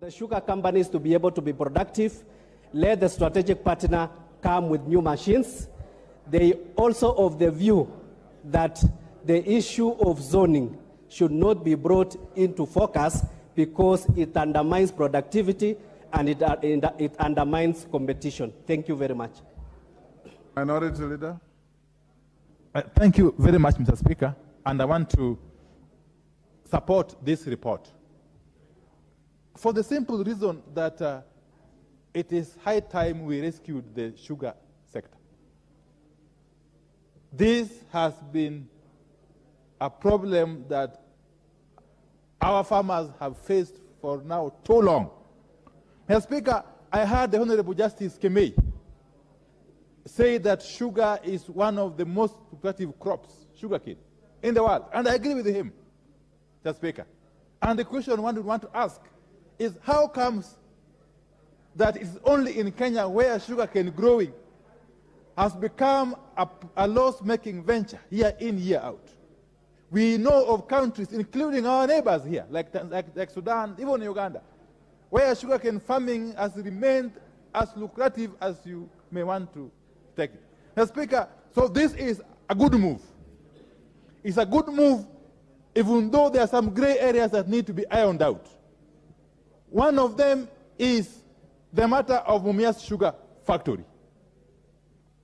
The sugar companies to be able to be productive, let the strategic partner come with new machines. They also of the view that the issue of zoning should not be brought into focus because it undermines productivity and it undermines competition. Thank you very much. Minority Leader. Thank you very much, Mr. Speaker. And I want to support this report for the simple reason that it is high time we rescued the sugar sector. This has been a problem that our farmers have faced for now too long. Mr. Speaker, I heard the Honorable Justice Kemei say that sugar is one of the most lucrative crops, sugarcane, in the world. And I agree with him, Mr. Speaker. And the question one would want to ask is how comes that it's only in Kenya where sugarcane growing has become a loss-making venture year in, year out. We know of countries, including our neighbors here, like Sudan, even Uganda, where sugarcane farming has remained as lucrative as you may want to take it. Mr. Speaker, so this is a good move. It's a good move, even though there are some gray areas that need to be ironed out. One of them is the matter of Mumias Sugar Factory.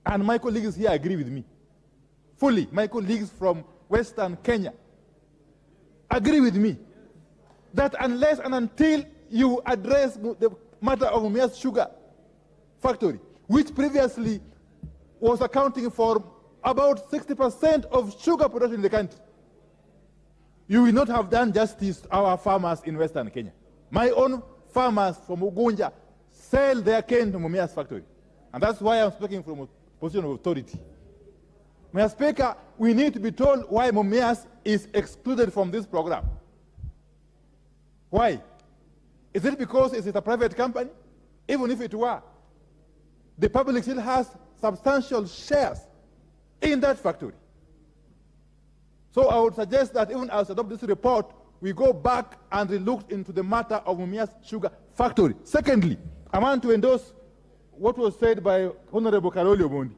And my colleagues here agree with me fully. My colleagues from Western Kenya agree with me that unless and until you address the matter of Mumias Sugar Factory, which previously was accounting for about 60% of sugar production in the country, you will not have done justice to our farmers in Western Kenya. My own farmers from Ugunja sell their cane to Mumias Factory. And that's why I'm speaking from a position of authority. Mr. Speaker, we need to be told why Mumias is excluded from this program. Why? Is it because it's a private company? Even if it were, the public still has substantial shares in that factory. So I would suggest that even as we adopt this report, we go back and relook into the matter of Mumias Sugar Factory. Secondly, I want to endorse what was said by Honorable Karoli Omondi.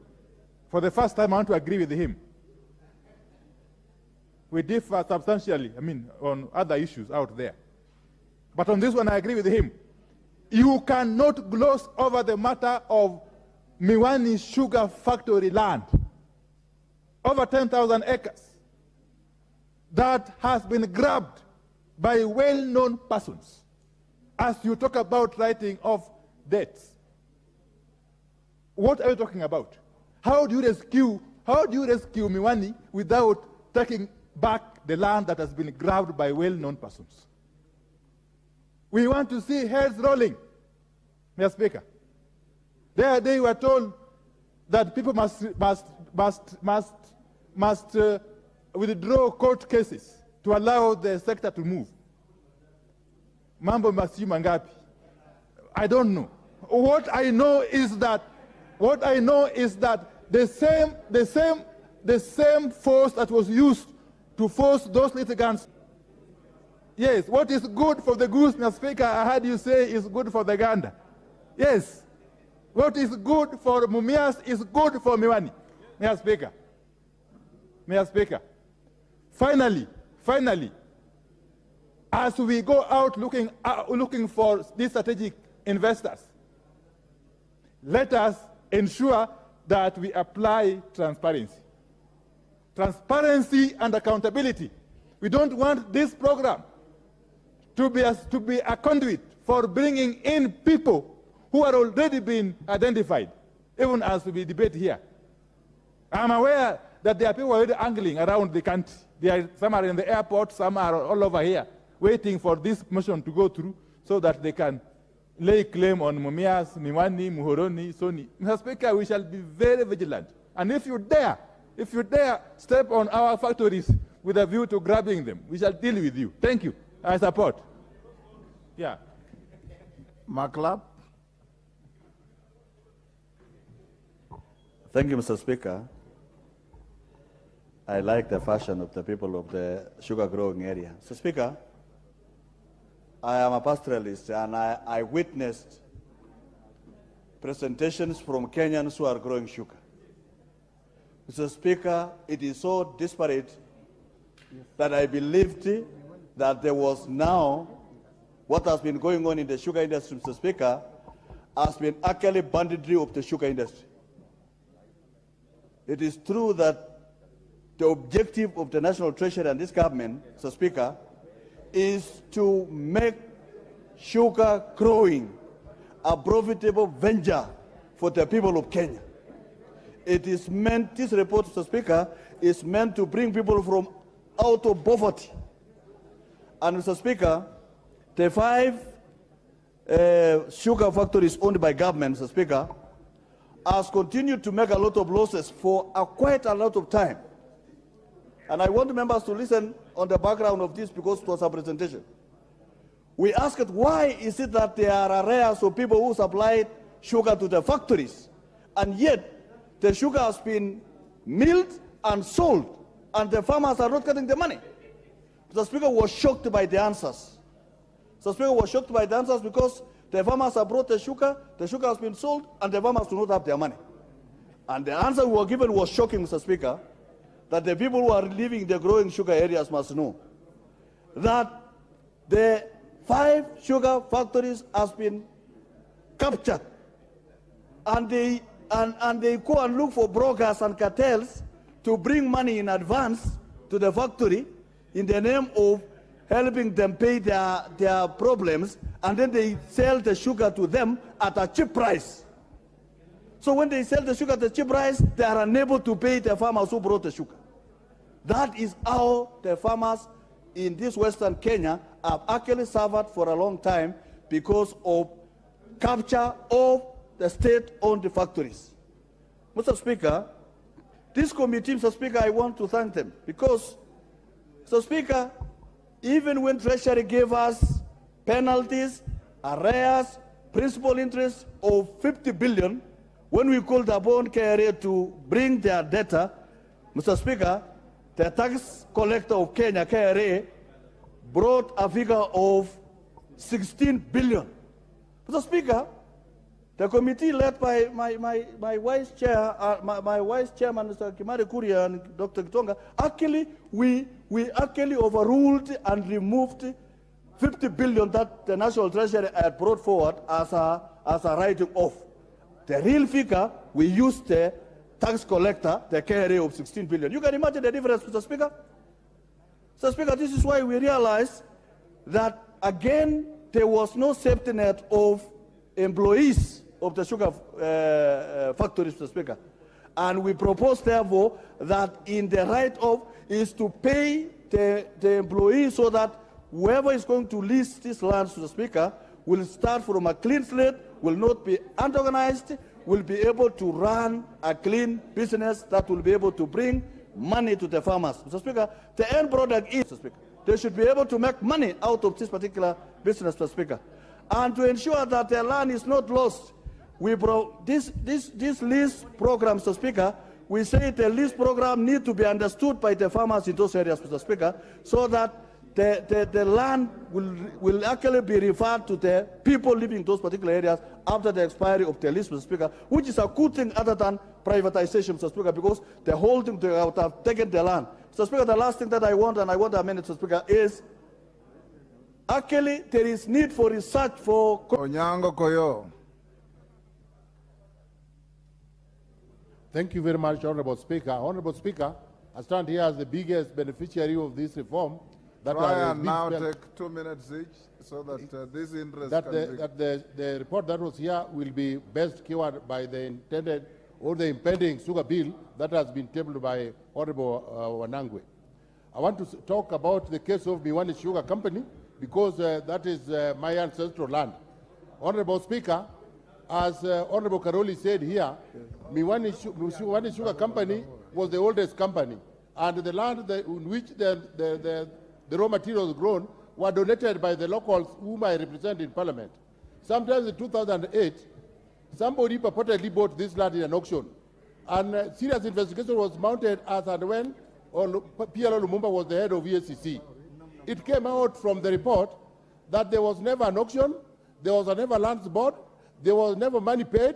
For the first time, I want to agree with him. We differ substantially, on other issues out there. But on this one, I agree with him. You cannot gloss over the matter of Miwani Sugar Factory land, over 10,000 acres, that has been grabbed by well-known persons. As you talk about writing off debts, what are you talking about? How do you rescue Miwani without taking back the land that has been grabbed by well-known persons? We want to see heads rolling, Mr. Speaker. They were told that people must withdraw court cases to allow the sector to move. Mambo masiu mangapi? I don't know. What I know is that the same force that was used to force those litigants. Yes, what is good for the goose, Mr. Speaker, I heard you say is good for the gander. Yes. What is good for Mumias is good for Miwani, Mr. Speaker. Mr. Speaker. Finally, as we go out looking for these strategic investors, let us ensure that we apply transparency. Transparency and accountability. We don't want this program to be a conduit for bringing in people who are already being identified, even as we debate here. I'm aware that there are people already angling around the country. Some are in the airport, some are all over here, waiting for this motion to go through so that they can lay claim on Mumias, Miwani, Muhoroni, Soni. Mr. Speaker, we shall be very vigilant. And if you dare step on our factories with a view to grabbing them, we shall deal with you. Thank you. I support. Yeah. Maklap. Thank you, Mr. Speaker. I like the fashion of the people of the sugar growing area. Mr. Speaker, I am a pastoralist, and I witnessed presentations from Kenyans who are growing sugar. Mr. Speaker, it is so disparate that I believed that there was now what has been going on in the sugar industry, Mr. Speaker, has been actually banditry of the sugar industry. It is true that the objective of the National Treasury and this government, Mr. Speaker, is to make sugar growing a profitable venture for the people of Kenya. It is meant, this report, Mr. Speaker, is meant to bring people from out of poverty. And Mr. Speaker, the 5 sugar factories owned by government, Mr. Speaker, has continued to make a lot of losses for quite a lot of time. And I want members to listen on the background of this because it was a presentation. We asked why is it that there are arrears of people who supplied sugar to the factories, and yet the sugar has been milled and sold, and the farmers are not getting the money. The Speaker was shocked by the answers. The Speaker was shocked by the answers because the farmers have brought the sugar has been sold, and the farmers do not have their money. And the answer we were given was shocking, Mr. Speaker, that the people who are living in the growing sugar areas must know that the 5 sugar factories has been captured, and they go and look for brokers and cartels to bring money in advance to the factory in the name of helping them pay their problems, and then they sell the sugar to them at a cheap price. So when they sell the sugar at a cheap price, they are unable to pay the farmers who brought the sugar. That is how the farmers in this Western Kenya have actually suffered for a long time because of capture of the state-owned factories. Mr. Speaker, this committee, Mr. Speaker, I want to thank them because, Mr. Speaker, even when Treasury gave us penalties, arrears, principal interest of 50 billion, when we called upon KRA to bring their data, Mr. Speaker, the tax collector of Kenya, KRA, brought a figure of 16 billion. Mr. Speaker, the committee led by my vice chair, my vice chairman, Mr. Kimari Kuria and Dr. Kitonga, actually, we actually overruled and removed 50 billion that the National Treasury had brought forward as a writing off. The real figure, we used the tax collector, the KRA of 16 billion. You can imagine the difference, Mr. Speaker? Mr. Speaker, this is why we realized that, again, there was no safety net of employees of the sugar factories, Mr. Speaker. And we propose, therefore, that in the write-off is to pay the employees so that whoever is going to lease these lands, Mr. Speaker, will start from a clean slate, will not be unorganized, will be able to run a clean business that will be able to bring money to the farmers. Mr. Speaker, the end product is, Mr. Speaker, they should be able to make money out of this particular business, Mr. Speaker. And to ensure that the land is not lost, we brought this lease program, Mr. Speaker. We say the lease program needs to be understood by the farmers in those areas, Mr. Speaker, so that the land will actually be referred to the people living in those particular areas after the expiry of the lease, Mr. Speaker, which is a good thing other than privatization, Mr. Speaker, because the whole thing they have taken the land. Mr. Speaker, the last thing that I want, and I want a minute, Mr. Speaker, is actually there is need for research for... Onyango Koyo. Thank you very much, Honorable Speaker. Honorable Speaker, I stand here as the biggest beneficiary of this reform. Try and now take 2 minutes each so that this interest the report that was here will be best cured by the intended or the impending sugar bill that has been tabled by Honorable Wanangwe. I want to talk about the case of Miwani Sugar Company because that is my ancestral land. Honorable Speaker, as Honorable Karoli said here, Miwani Sugar Company was the oldest company, and the land in which the raw materials grown were donated by the locals whom I represent in Parliament. Sometimes in 2008, somebody purportedly bought this land in an auction, and serious investigation was mounted as and when PLO Lumumba was the head of EACC. It came out from the report that there was never an auction, there was never lands bought, there was never money paid.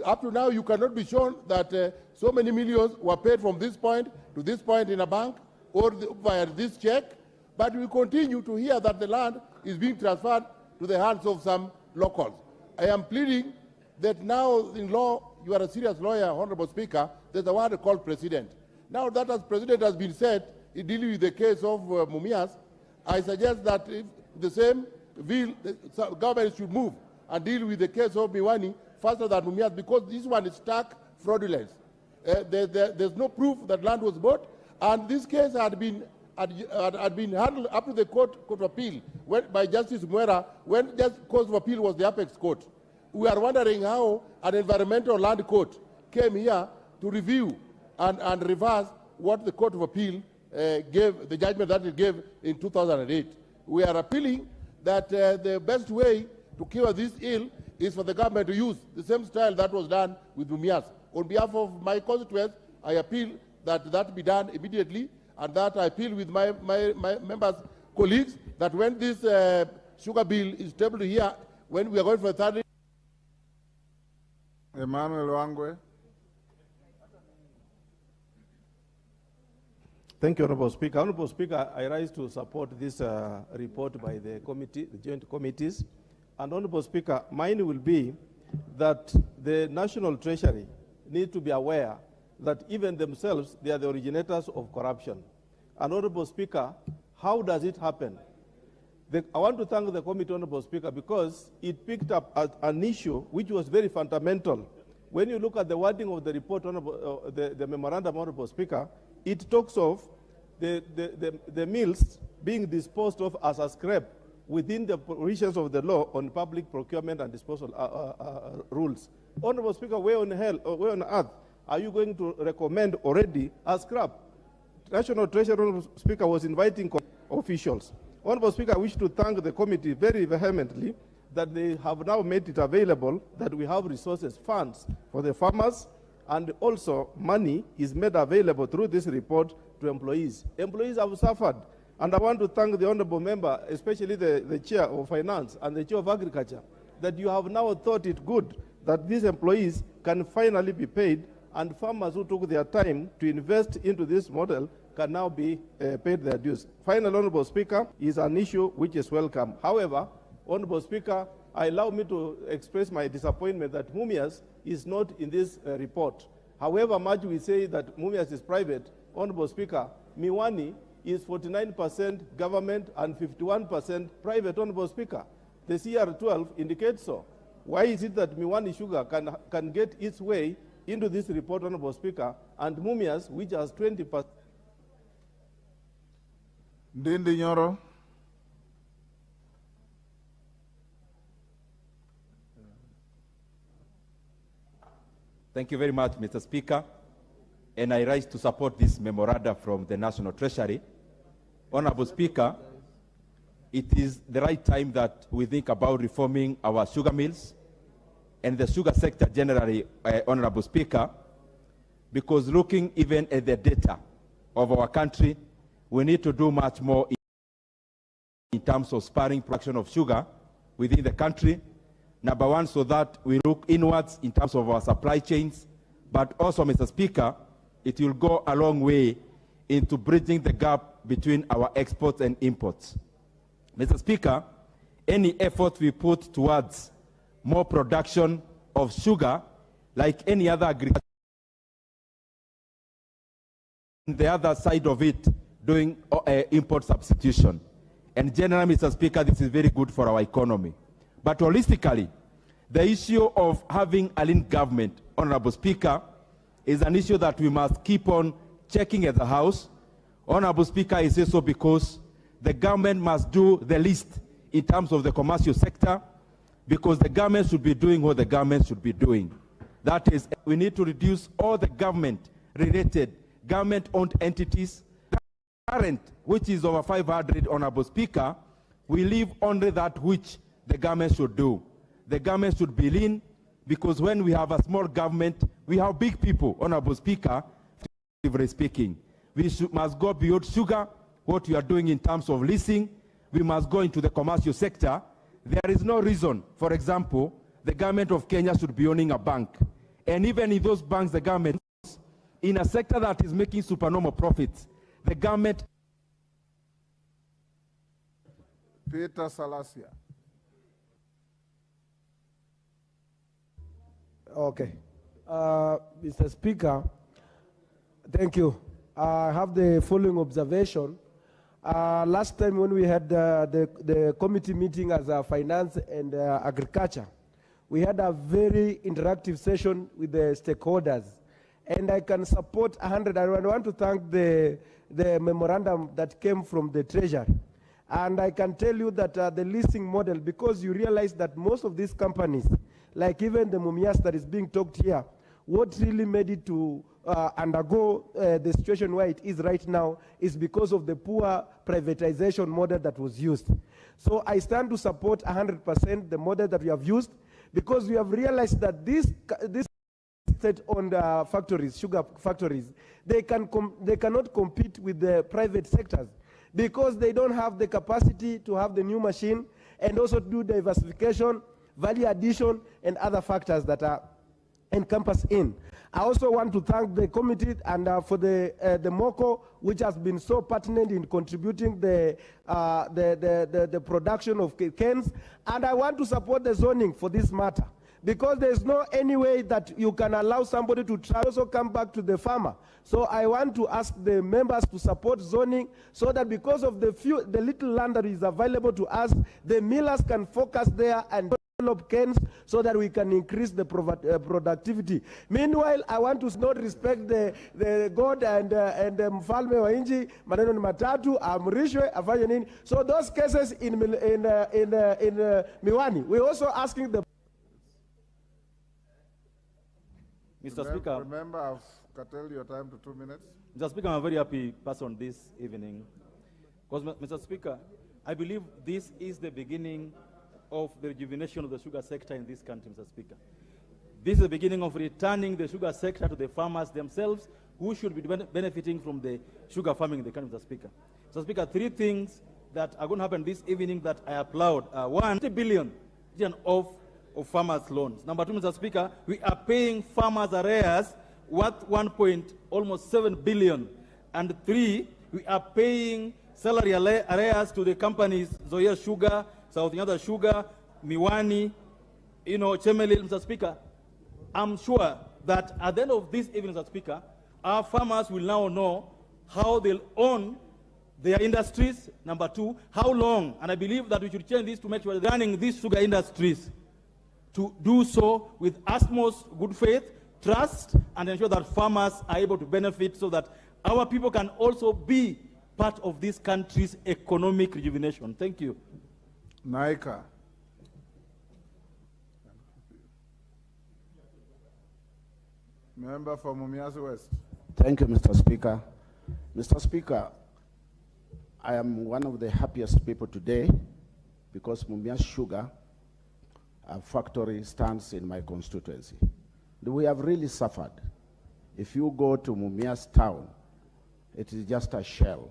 Up to now, you cannot be shown that so many millions were paid from this point to this point in a bank or via this check. But we continue to hear that the land is being transferred to the hands of some locals. I am pleading that now in law, you are a serious lawyer, Honorable Speaker, there's a word called precedent. Now that as President has been said, in dealing with the case of Mumias, I suggest that if the same bill, the government should move and deal with the case of Miwani faster than Mumias, because this one is stark fraudulence. There's no proof that land was bought, and this case had been handled up to the court of appeal by Justice Mwera, when court of appeal was the apex court. We are wondering how an environmental land court came here to review and reverse what the court of appeal gave, the judgment that it gave in 2008. We are appealing that the best way to cure this ill is for the government to use the same style that was done with Mumias. On behalf of my constituents, I appeal that that be done immediately, and that I appeal with my members, colleagues, that when this sugar bill is tabled here, when we are going for the third. Emmanuel Wangwe. Thank you, Honorable Speaker. Honorable Speaker, I rise to support this report by the committee, the joint committees. And Honorable Speaker, mine will be that the National Treasury need to be aware that even themselves, they are the originators of corruption. And Honorable Speaker, how does it happen? I want to thank the committee, Honorable Speaker, because it picked up an issue which was very fundamental. When you look at the wording of the report, the memorandum, Honorable Speaker, it talks of the mills being disposed of as a scrap within the provisions of the law on public procurement and disposal rules. Honorable Speaker, where on earth are you going to recommend already a scrap? National Treasury, Honorable Speaker, was inviting officials. Honorable Speaker, I wish to thank the committee very vehemently that they have now made it available, that we have resources, funds for the farmers, and also money is made available through this report to employees. Employees have suffered, and I want to thank the honorable member, especially the chair of finance and the chair of agriculture, that you have now thought it good that these employees can finally be paid, and farmers who took their time to invest into this model can now be paid their dues. Final, Honorable Speaker, is an issue which is welcome. However, Honorable Speaker, allow me to express my disappointment that Mumias is not in this report. However much we say that Mumias is private, Honorable Speaker, Miwani is 49% government and 51% private, Honorable Speaker. The CR12 indicates so. Why is it that Miwani Sugar can get its way into this report, Honorable Speaker, and Mumias, which has 20%? Ndindi Nyoro. Thank you very much, Mr. Speaker. And I rise to support this memoranda from the National Treasury. Honorable Speaker, it is the right time that we think about reforming our sugar mills and the sugar sector generally, Honorable Speaker, because looking even at the data of our country, we need to do much more in terms of spurring production of sugar within the country. Number one, so that we look inwards in terms of our supply chains, but also, Mr. Speaker, it will go a long way into bridging the gap between our exports and imports. Mr. Speaker, any effort we put towards more production of sugar, like any other agriculture, the other side of it, doing import substitution. And generally, Mr. Speaker, this is very good for our economy. But holistically, the issue of having a lean government, Honorable Speaker, is an issue that we must keep on checking at the House. Honorable Speaker, I say so because the government must do the least in terms of the commercial sector, because the government should be doing what the government should be doing. That is, we need to reduce all the government-related, government-owned entities. Current, which is over 500, Honorable Speaker, we leave only that which the government should do. The government should be lean, because when we have a small government, we have big people, Honorable Speaker, figuratively speaking. We must go beyond sugar, what we are doing in terms of leasing. we must go into the commercial sector. There is no reason, for example, the government of Kenya should be owning a bank. And even in those banks, the government, in a sector that is making supernormal profits, the government... Peter Salasia. Okay. Mr. Speaker, thank you. I have the following observation. Last time when we had the committee meeting as a finance and agriculture, we had a very interactive session with the stakeholders. And I can support 100. I want to thank the memorandum that came from the Treasury. And I can tell you that the leasing model, because you realize that most of these companies, like even the Mumias that is being talked here, what really made it to undergo the situation where it is right now is because of the poor privatization model that was used. So I stand to support 100% the model that we have used, because we have realized that this state-owned factories, sugar factories, they cannot compete with the private sectors because they don't have the capacity to have the new machine and also do diversification, value addition, and other factors that are encompassed in. I also want to thank the committee and for the MOCO, which has been so pertinent in contributing the production of cans. And I want to support the zoning for this matter, because there's no any way that you can allow somebody to try also come back to the farmer. So I want to ask the members to support zoning, so that because of the little land that is available to us, the millers can focus there and develop cans so that we can increase the productivity. Meanwhile, I want to not respect the God and mfalme wa inji, maneno ni matatu, amrishwe, afanye nini. So those cases in Miwani, we're also asking the... Mr. Speaker. Remember, I've curtailed your time to 2 minutes. Mr. Speaker, I'm a very happy person this evening. Because, Mr. Speaker, I believe this is the beginning of the rejuvenation of the sugar sector in this country, Mr. Speaker. This is the beginning of returning the sugar sector to the farmers themselves, who should be benefiting from the sugar farming in the country, Mr. Speaker. Mr. Speaker, 3 things that are going to happen this evening that I applaud. 1 billion of farmers' loans. Number 2, Mr. Speaker, we are paying farmers arrears worth almost 7 billion. And 3, we are paying salary arrears to the companies, Zoya Sugar, South Nyanda Sugar, Miwani, Chemelil, Mr. Speaker. I'm sure that at the end of this evening, Mr. Speaker, our farmers will now know how they'll own their industries. Number 2, how long, and I believe that we should change this to make sure we're running these sugar industries to do so with utmost good faith, trust, and ensure that farmers are able to benefit so that our people can also be part of this country's economic rejuvenation. Thank you. Naika. Member for Mumias West. Thank you, Mr. Speaker. Mr. Speaker, I am one of the happiest people today because Mumias Sugar factory stands in my constituency. We have really suffered. If you go to Mumias town, it is just a shell.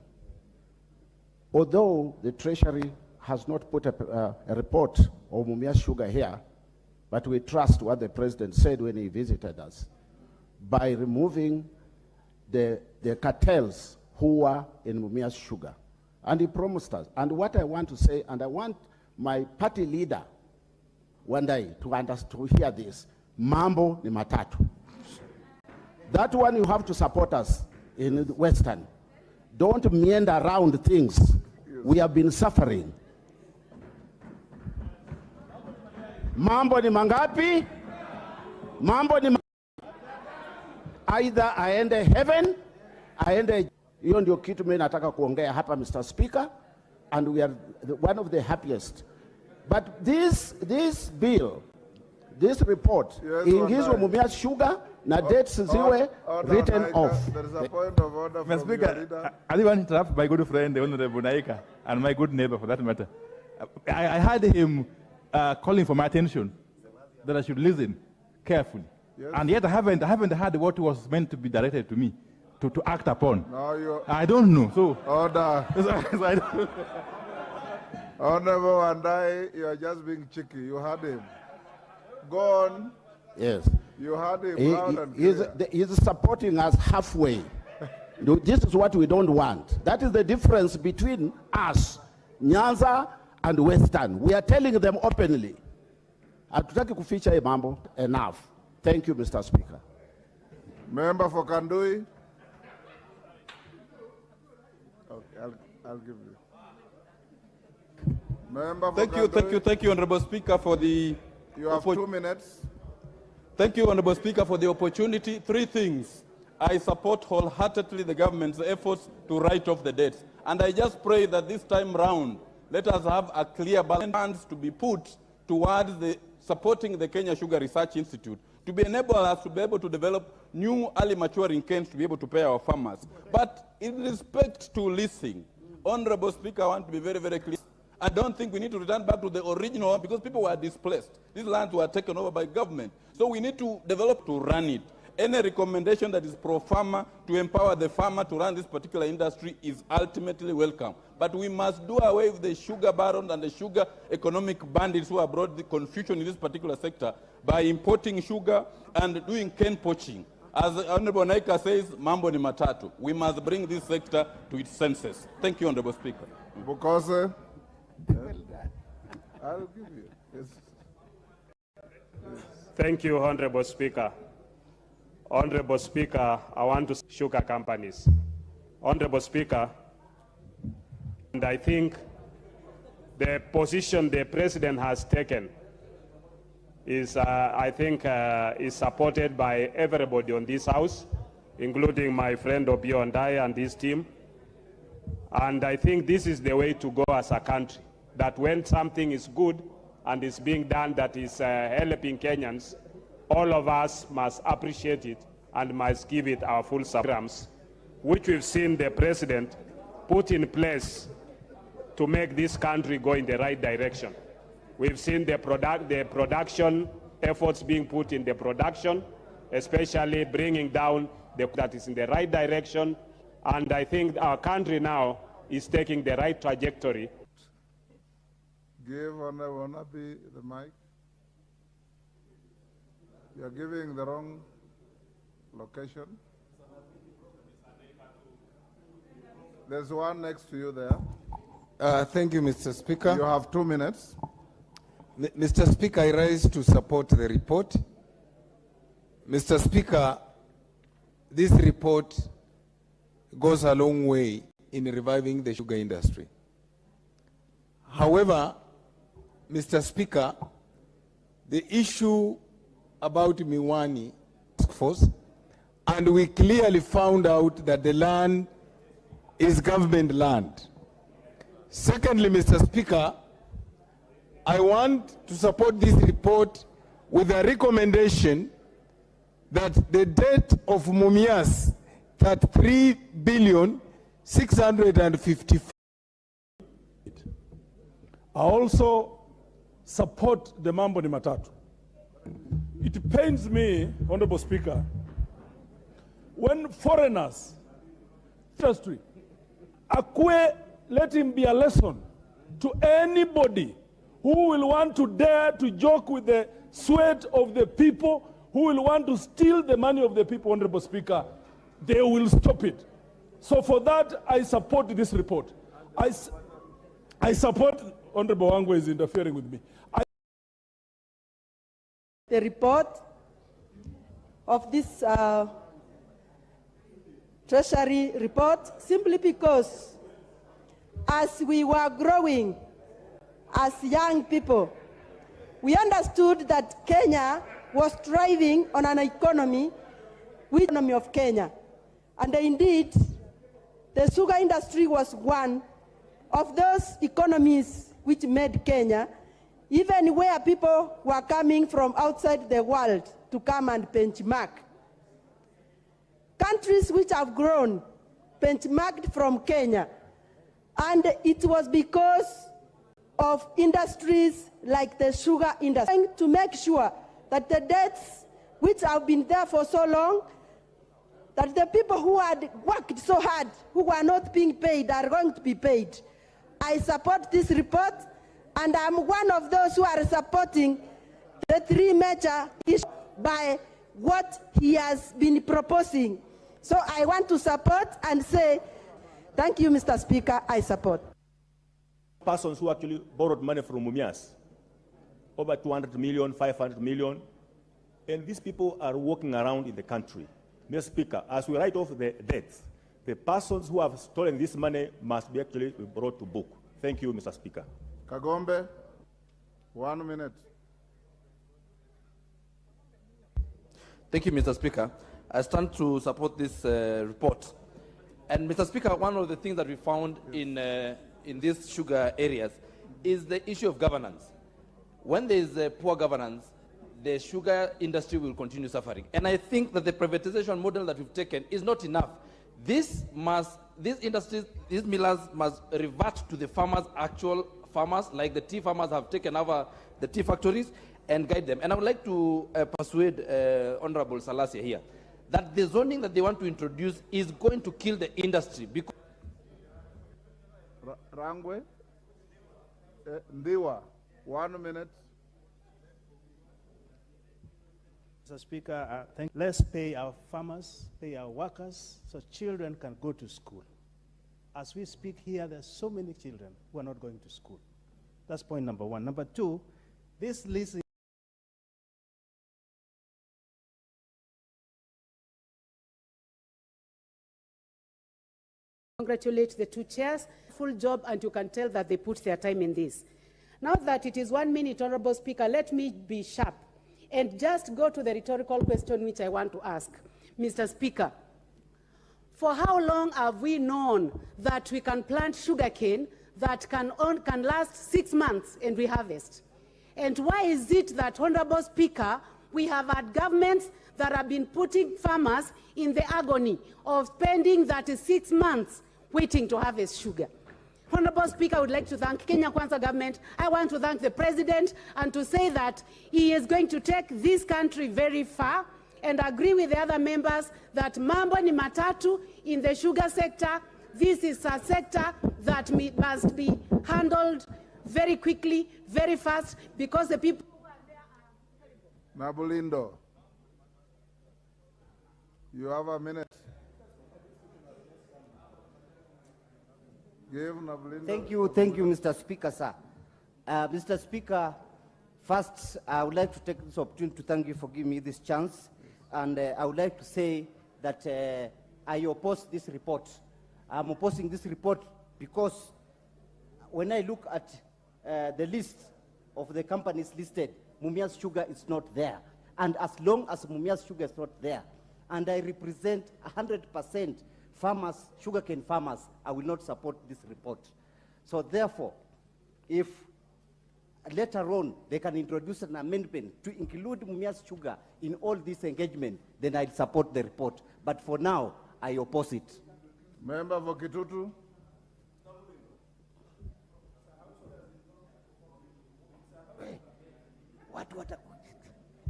Although the Treasury has not put a report of Mumias Sugar here, but we trust what the President said when he visited us, by removing the cartels who were in Mumias Sugar. And he promised us. And what I want to say, and I want my party leader one day to hear this, mambo ni matatu. That one you have to support us in Western. Don't meander around things. We have been suffering. Mambo ni mangapi? Mambo ni either aende heaven, aende. Hiyo ndio kitu mimi nataka kuongea hapa, Mr. Speaker, and we are one of the happiest. But this bill, this report, ingizwe Mumias Sugar na dates ziwe written off. There is a point of order from your leader. I want to interrupt my good friend, the Honorable Naika, and my good neighbor for that matter. I heard him calling for my attention that I should listen carefully. Yes. And yet I haven't heard what was meant to be directed to me to act upon. No, I don't know. So order. Honorable Wandai, you are just being cheeky. You had him. Go on. Yes. You had him loud and clear. He's supporting us halfway. This is what we don't want. That is the difference between us, Nyanza and Western. We are telling them openly. Hatutaki kuficha mambo. Enough. Thank you, Mr. Speaker. Member for Kandui. Okay, I'll give you. Member for Kandui. Thank you, Honorable Speaker, for the... You have 2 minutes. Thank you, Honorable Speaker, for the opportunity. 3 things. I support wholeheartedly the government's efforts to write off the debts. And I just pray that this time round, let us have a clear balance to be put towards supporting the Kenya Sugar Research Institute to enable us to be able to develop new early maturing canes to be able to pay our farmers. But in respect to leasing, Honorable Speaker, I want to be very, very clear. I don't think we need to return back to the original one because people were displaced. These lands were taken over by government. So we need to develop to run it. Any recommendation that is pro-farmer to empower the farmer to run this particular industry is ultimately welcome. But we must do away with the sugar barons and the sugar economic bandits who have brought the confusion in this particular sector by importing sugar and doing cane poaching. As Honorable Naika says, mambo ni matatu. We must bring this sector to its senses. Thank you, Honorable Speaker. Because I'll give you. Yes. Thank you, Honorable Speaker. Honorable Speaker, I want to sugar companies. Honorable Speaker, and I think the position the President has taken is, is supported by everybody on this House, including my friend Obio Ndai and his team. And I think this is the way to go as a country, that when something is good and is being done that is helping Kenyans, all of us must appreciate it and must give it our full support, which we've seen the President put in place to make this country go in the right direction. We've seen the production efforts being put in the production, especially bringing down that is in the right direction. And I think our country now is taking the right trajectory. Give Honorable Nabi the mic. You're giving the wrong location. There's one next to you there. Thank you, Mr. Speaker. You have 2 minutes. Mr. Speaker, I rise to support the report. Mr. Speaker, this report goes a long way in reviving the sugar industry. However, Mr. Speaker, the issue about Miwani force, and we clearly found out that the land is government land. Secondly, Mr. Speaker, I want to support this report with a recommendation that the debt of Mumias, that 3,654,000,000. I also support the mambo ni matatu. It pains me, Honorable Speaker, when foreigners, industry, Akwe, let him be a lesson to anybody who will want to dare to joke with the sweat of the people, who will want to steal the money of the people, Honorable Speaker. They will stop it. So for that, I support this report. I support, Honorable Wangwe is interfering with me. The report of this Treasury report, simply because as we were growing as young people, we understood that Kenya was thriving on an economy, with the economy of Kenya. And indeed, the sugar industry was one of those economies which made Kenya, even where people were coming from outside the world to come and benchmark. Countries which have grown benchmarked from Kenya, and it was because of industries like the sugar industry, to make sure that the debts which have been there for so long, that the people who had worked so hard, who were not being paid, are going to be paid. I support this report, and I'm one of those who are supporting the three major issues by what he has been proposing. So I want to support and say, thank you, Mr. Speaker, I support. Persons who actually borrowed money from Mumias, over 200 million, 500 million, and these people are walking around in the country. Mr. Speaker, as we write off the debts, the persons who have stolen this money must be actually brought to book. Thank you, Mr. Speaker. Kagombe, 1 minute. Thank you, Mr. Speaker. I stand to support this report. And Mr. Speaker, one of the things that we found in these sugar areas is the issue of governance. When there is poor governance, the sugar industry will continue suffering. And I think that the privatization model that we've taken is not enough. These industries, these millers must revert to the farmers, actual farmers, like the tea farmers have taken over the tea factories, and guide them. And I would like to persuade Honorable Salasia here that the zoning that they want to introduce is going to kill the industry. Because Rangwe, Ndiwa, 1 minute. Mr. Speaker, let's pay our farmers, pay our workers, so children can go to school. As we speak here, there's so many children who are not going to school. That's point number one. Number two, this list congratulate the two chairs. Full job, and you can tell that they put their time in this. Now that it is 1 minute, Honorable Speaker, let me be sharp and just go to the rhetorical question which I want to ask. Mr. Speaker, for how long have we known that we can plant sugarcane that can last 6 months and we harvest? And why is it that, Honorable Speaker, we have had governments that have been putting farmers in the agony of spending 36 months waiting to harvest sugar? Honorable Speaker, I would like to thank Kenya Kwanza government. I want to thank the President and to say that he is going to take this country very far, and agree with the other members that mambo ni matatu in the sugar sector. This is a sector that must be handled very quickly, very fast, because the people who are there are terrible. Nabulindo, you have a minute. Thank you, Mr. Speaker, sir. Mr. Speaker, first, I would like to take this opportunity to thank you for giving me this chance. And I would like to say that I oppose this report. I'm opposing this report because when I look at the list of the companies listed, Mumias Sugar is not there. And as long as Mumias Sugar is not there, and I represent 100% farmers, sugarcane farmers, I will not support this report. So therefore, if later on they can introduce an amendment to include Mumias Sugar in all this engagement, then I'll support the report. But for now, I oppose it. Member for Kitutu.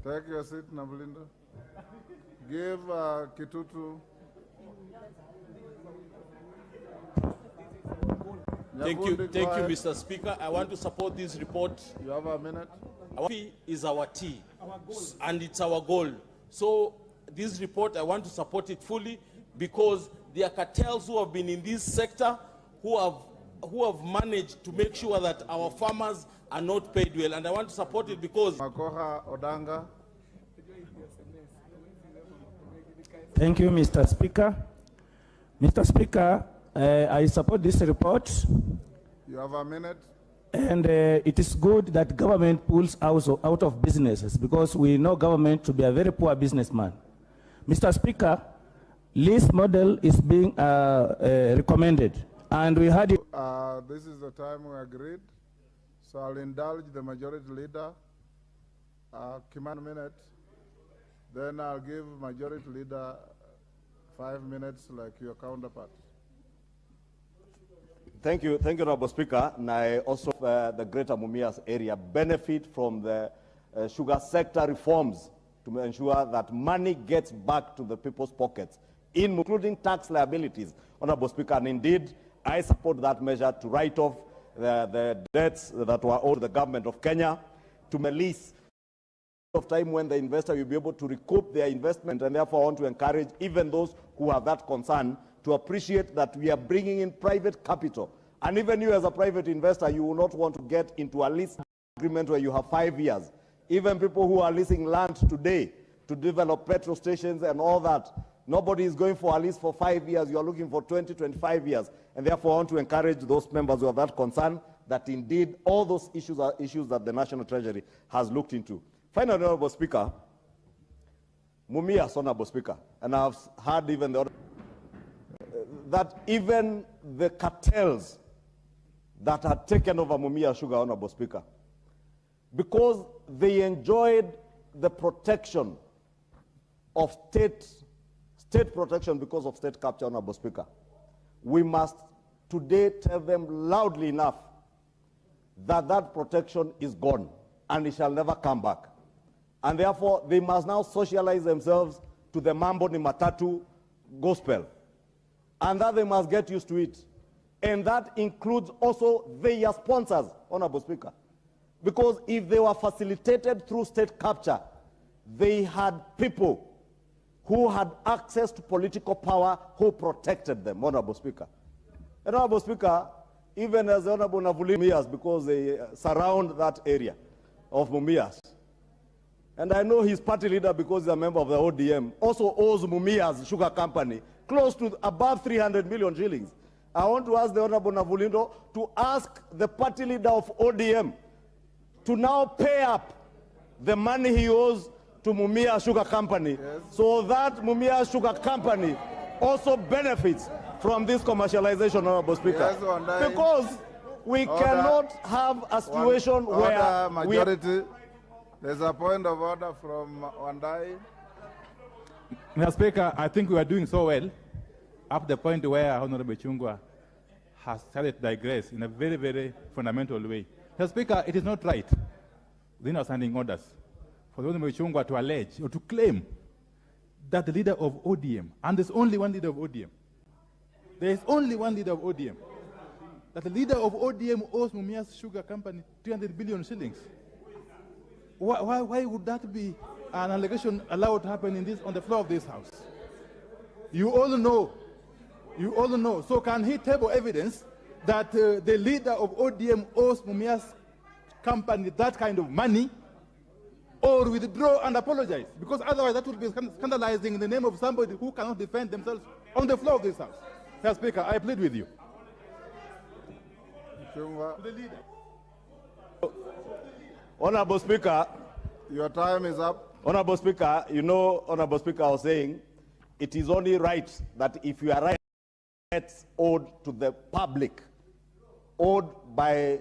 Take your seat, Nabulindo. Give Kitutu. Thank you, Mr. Speaker. I want to support this report. You have a minute. Our tea is our tea, and it's our goal. So this report, I want to support it fully because there are cartels who have been in this sector who have managed to make sure that our farmers are not paid well, and I want to support it because. Makoha Odanga. Thank you, Mr. Speaker. Mr. Speaker, I support this report. You have a minute. And it is good that government pulls out of businesses because we know government to be a very poor businessman. Mr. Speaker, list model is being recommended, and we had it. This is the time we agreed, so I'll indulge the majority leader. Kiman a minute. Then I'll give majority leader 5 minutes like your counterpart. Thank you, Honorable Speaker. And I also, the Greater Mumias area, benefit from the sugar sector reforms to ensure that money gets back to the people's pockets, including tax liabilities, Honorable Speaker. And indeed, I support that measure to write off the debts that were owed to the government of Kenya to release of time when the investor will be able to recoup their investment, and therefore I want to encourage even those who have that concern to appreciate that we are bringing in private capital. And even you as a private investor, you will not want to get into a lease agreement where you have 5 years. Even people who are leasing land today to develop petrol stations and all that, nobody is going for a lease for 5 years. You are looking for 20, 25 years. And therefore I want to encourage those members who have that concern that indeed all those issues are issues that the National Treasury has looked into. Finally, Honorable Speaker, Mumias, Honorable Speaker, and I've heard even that even the cartels that had taken over Mumia Sugar, Honorable Speaker, because they enjoyed the protection of state protection because of state capture, Honorable Speaker, we must today tell them loudly enough that that protection is gone and it shall never come back. And therefore, they must now socialize themselves to the Mambo ni Matatu gospel. And that they must get used to it. And that includes also their sponsors, Honorable Speaker. Because if they were facilitated through state capture, they had people who had access to political power who protected them, Honorable Speaker. And Honorable Speaker, even as Honorable Navulias, because they surround that area of Mumias. And I know his party leader, because he's a member of the ODM, also owes Mumias Sugar Company close to above 300 million shillings. I want to ask the Honorable Navulindo to ask the party leader of ODM to now pay up the money he owes to Mumia Sugar Company, so that Mumia Sugar Company also benefits from this commercialization, Honorable Speaker. Yes, because we cannot have a situation where majority. There's a point of order from Wandai. Mr. Speaker, I think we are doing so well up to the point where Honorable Chungwa has started to digress in a very, very fundamental way. Mr. Speaker, it is not right, within our standing orders, for Honorable Chungwa to allege or to claim that the leader of ODM, and there's only one leader of ODM, there is only one leader of ODM, that the leader of ODM owes Mumias Sugar Company 300 billion shillings. Why would that be an allegation allowed to happen in this, on the floor of this House? You all know. You all know. So can he table evidence that the leader of ODM owes Mumias Company that kind of money, or withdraw and apologize? Because otherwise that would be scandalizing in the name of somebody who cannot defend themselves on the floor of this House. Mr. Speaker, I plead with you. Chungwa. The leader. Honorable Speaker, your time is up. Honorable Speaker, you know, Honorable Speaker, I was saying, it is only right that if you are debts owed to the public, owed by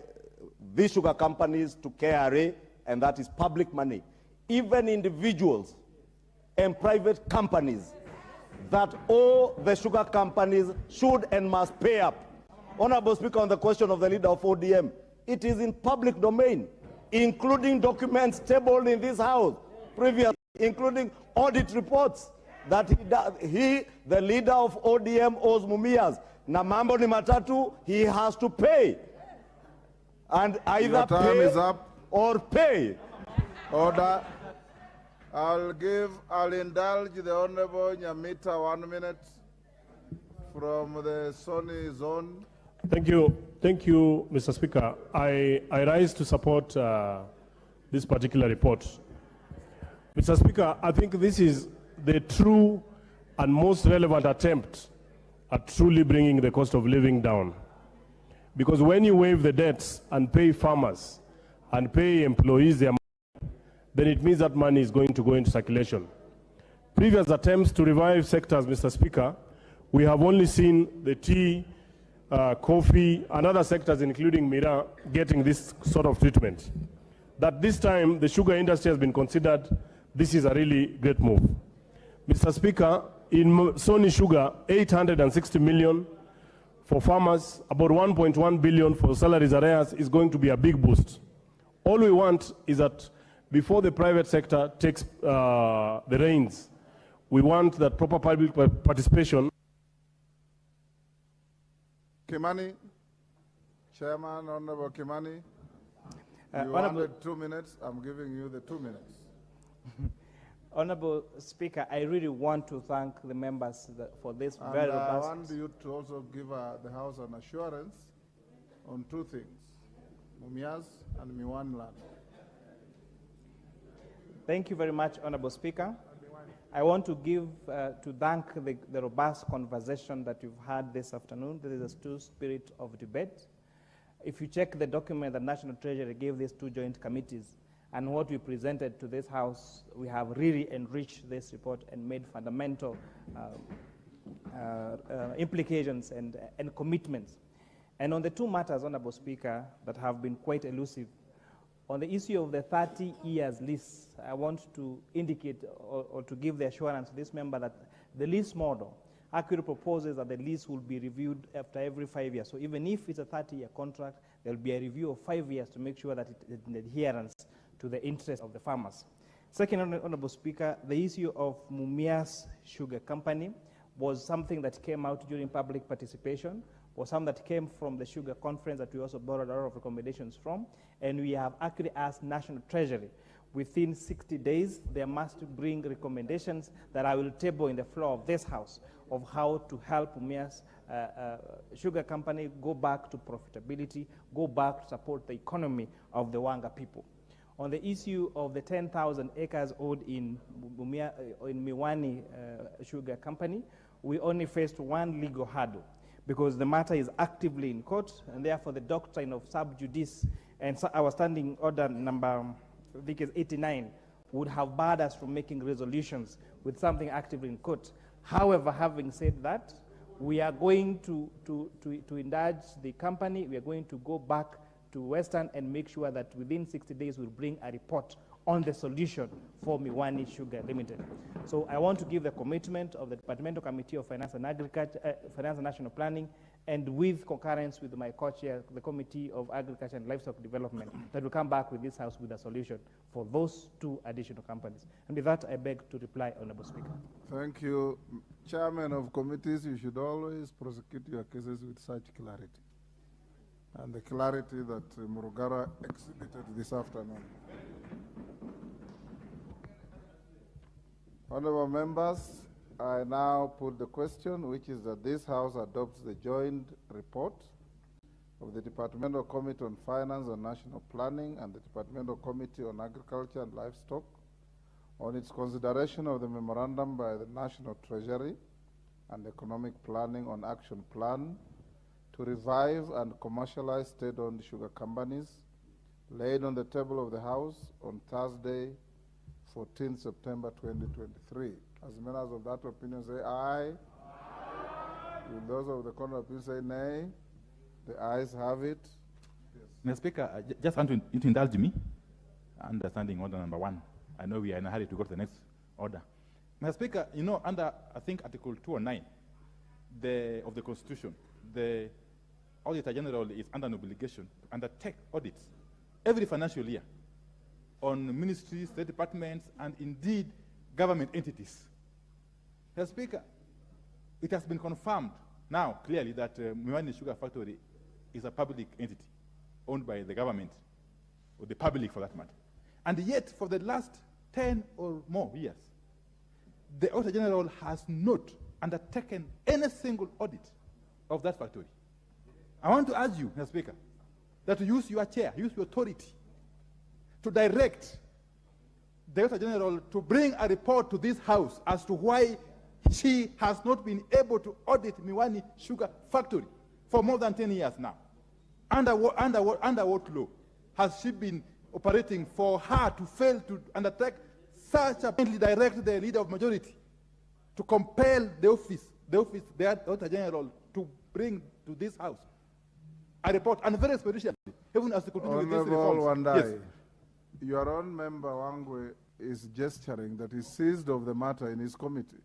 these sugar companies to KRA, and that is public money, even individuals and private companies that owe the sugar companies should and must pay up. Honorable Speaker, on the question of the leader of ODM, it is in public domain, including documents tabled in this House, previously, including audit reports, that the leader of ODM owes Mumias. Na mambo ni matatu, he has to pay. And either pay or pay. Order. I'll indulge the Honorable Nyamita 1 minute from the Sony zone. Thank you, Mr. Speaker. I rise to support this particular report. Mr. Speaker, I think this is the true and most relevant attempt at truly bringing the cost of living down. Because when you waive the debts and pay farmers and pay employees their money, then it means that money is going to go into circulation. Previous attempts to revive sectors, Mr. Speaker, we have only seen the tea, coffee, and other sectors, including Mira, getting this sort of treatment. That this time, the sugar industry has been considered, this is a really great move. Mr. Speaker, in Sony Sugar, 860 million for farmers, about 1.1 billion for salaries arrears is going to be a big boost. All we want is that before the private sector takes the reins, we want that proper public participation. Kimani Chairman, Honorable Kimani, you wanted 2 minutes. I'm giving you the 2 minutes. Honorable Speaker, I really want to thank the members for this And very I robust. want you to also give the House an assurance on 2 things, Mumias and Miwani land. Thank you very much, Honorable Speaker. I want to thank the robust conversation that you've had this afternoon. There is a true spirit of debate. If you check the document that National Treasury gave these 2 joint committees and what we presented to this House, we have really enriched this report and made fundamental implications and commitments. And on the 2 matters, Honorable Speaker, that have been quite elusive, on the issue of the 30 years lease, I want to indicate or to give the assurance to this member that the lease model actually proposes that the lease will be reviewed after every 5 years. So even if it's a 30-year contract, there will be a review of 5 years to make sure that it is in adherence to the interest of the farmers. Second, Honorable Speaker, the issue of Mumias Sugar Company was something that came out during public participation, or some that came from the sugar conference that we also borrowed a lot of recommendations from, and we have actually asked National Treasury within 60 days they must bring recommendations that I will table in the floor of this House of how to help Mumias Sugar Company go back to profitability, go back to support the economy of the Wanga people. On the issue of the 10,000 acres owed in Miwani Sugar Company, we only faced 1 legal hurdle, because the matter is actively in court, and therefore the doctrine of sub judice and our standing order number, I think is 89, would have barred us from making resolutions with something actively in court. However, having said that, we are going to indulge the company. We are going to go back to Western and make sure that within 60 days we'll bring a report on the solution for Miwani Sugar Limited. So I want to give the commitment of the Departmental Committee of Finance and Agriculture, Finance and National Planning, and with concurrence with my co-chair, the Committee of Agriculture and Livestock Development, that will come back with this House with a solution for those 2 additional companies. And with that, I beg to reply, Honorable Speaker. Thank you. Chairman of committees, you should always prosecute your cases with such clarity, and the clarity that Murugara exhibited this afternoon. Honorable members, I now put the question, which is that this House adopts the joint report of the Departmental Committee on Finance and National Planning and the Departmental Committee on Agriculture and Livestock on its consideration of the memorandum by the National Treasury and Economic Planning on Action Plan to revive and commercialize state-owned sugar companies, laid on the table of the House on Thursday, 14 September 2023. As members of that opinion say aye. Will those of the contrary opinion say nay? The ayes have it. Mr. Speaker, I just want you to indulge me. Understanding order number 1. I know we are in a hurry to go to the next order. Mr. Speaker, you know, under, I think, Article 209 of the Constitution, the Auditor General is under an obligation to undertake audits every financial year on ministries, state departments, and indeed government entities. Mr. Speaker, it has been confirmed now clearly that Miwani Sugar Factory is a public entity owned by the government, or the public for that matter. And yet, for the last 10 or more years, the Auditor General has not undertaken any single audit of that factory. I want to urge you, Mr. Speaker, that you use your chair, use your authority to direct the Auditor General to bring a report to this House as to why she has not been able to audit Miwani Sugar Factory for more than 10 years now. Under what law has she been operating for her to fail to undertake such a plainly direct the leader of majority to compel the Auditor General to bring to this House a report, and very expeditiously, even as they continue with these reforms. Wandai, Yes. Your own member Wangwe is gesturing that he seized of the matter in his committee.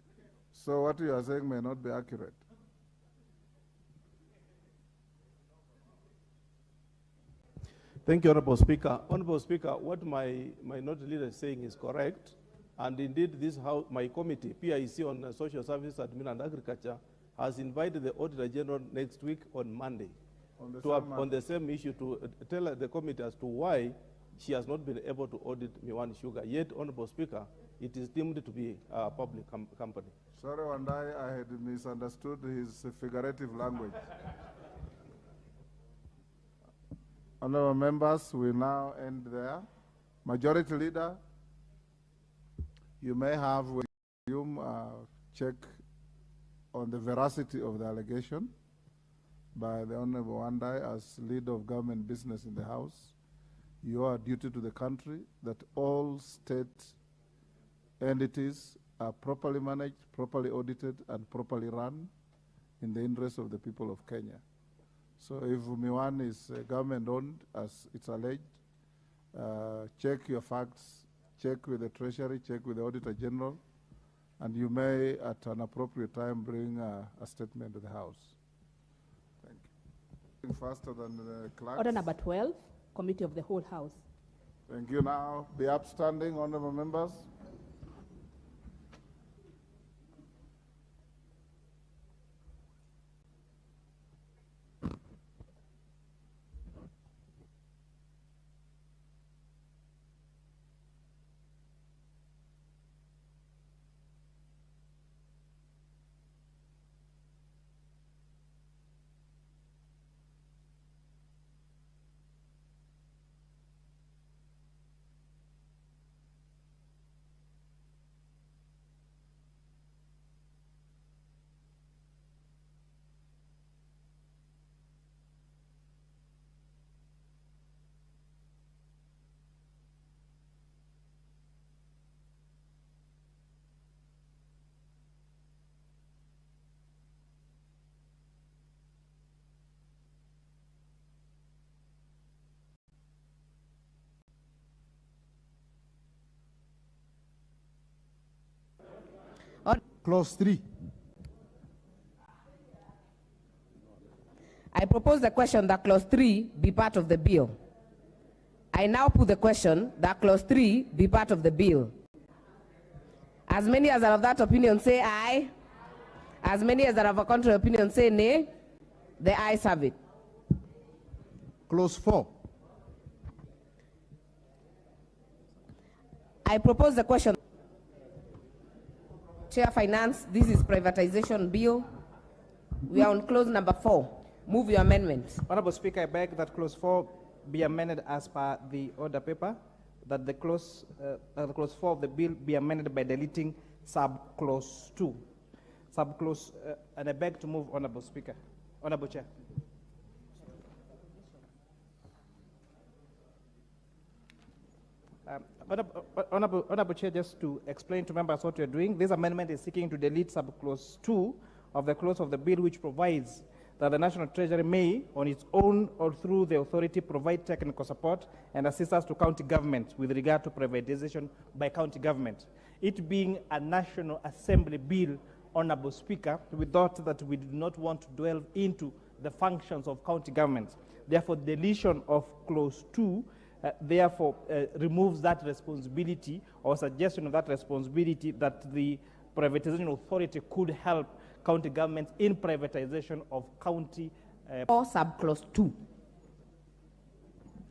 So what you are saying may not be accurate. Thank you, Honorable Speaker. Honorable Speaker, what my minority leader is saying is correct. And indeed, this House, my committee, PIC on Social Services, Admin and Agriculture, has invited the Auditor General next week on Monday on the same issue to tell the committee as to why she has not been able to audit Miwani Sugar. Yet, Honorable Speaker, it is deemed to be a public company. Sorry, Wandai, I had misunderstood his figurative language. Honorable members, we now end there. Majority Leader, you may have check on the veracity of the allegation by the Honorable Wandai as leader of government business in the House. You are duty to the country that all state entities are properly managed, properly audited, and properly run in the interest of the people of Kenya. So if Miwani is government-owned, as it's alleged, check your facts, check with the Treasury, check with the Auditor General, and you may, at an appropriate time, bring a statement to the House. Thank you. Faster than the clerk. Order number 12, Committee of the Whole House. Thank you. Now, the upstanding honorable members. Clause 3. I propose the question that Clause 3 be part of the bill. I now put the question that Clause 3 be part of the bill. As many as are of that opinion say aye. As many as are of a contrary opinion say nay. The ayes have it. Clause 4. I propose the question. Chair Finance, this is privatization bill. We are on clause number 4. Move your amendment. Honorable Speaker, I beg that clause 4 be amended as per the order paper, that the clause 4 of the bill be amended by deleting sub-clause 2. Sub-clause, and I beg to move, Honorable Speaker. Honorable Chair. Honorable Chair, just to explain to members what you're doing, this amendment is seeking to delete sub-clause 2 of the clause of the bill which provides that the National Treasury may, on its own or through the authority, provide technical support and assistance to county government with regard to privatization by county government. It being a National Assembly bill, Honorable Speaker, we thought that we did not want to delve into the functions of county governments. Therefore, deletion of clause 2 removes that responsibility or suggestion of that responsibility that the privatization authority could help county governments in privatization of county. Or sub-clause 2.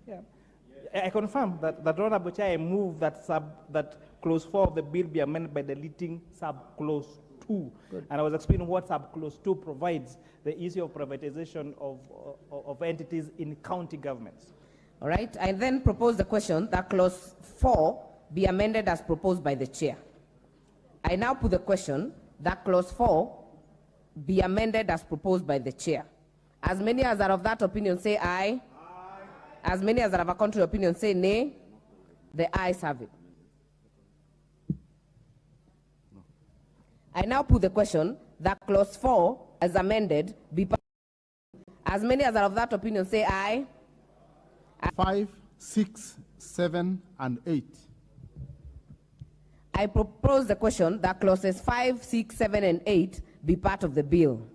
Yeah. I confirm that Honorable Chair, I move that clause 4 of the bill be amended by deleting sub-clause 2. Good. And I was explaining what sub-clause 2 provides, the issue of privatization of entities in county governments. All right, I then propose the question that clause 4 be amended as proposed by the chair. I now put the question that clause 4 be amended as proposed by the chair. As many as are of that opinion say aye. Aye. As many as are of a contrary opinion say nay. The ayes have it. No. I now put the question that clause 4 as amended be. As many as are of that opinion say aye. 5, 6, 7, and 8. I propose the question that clauses 5, 6, 7, and 8 be part of the bill.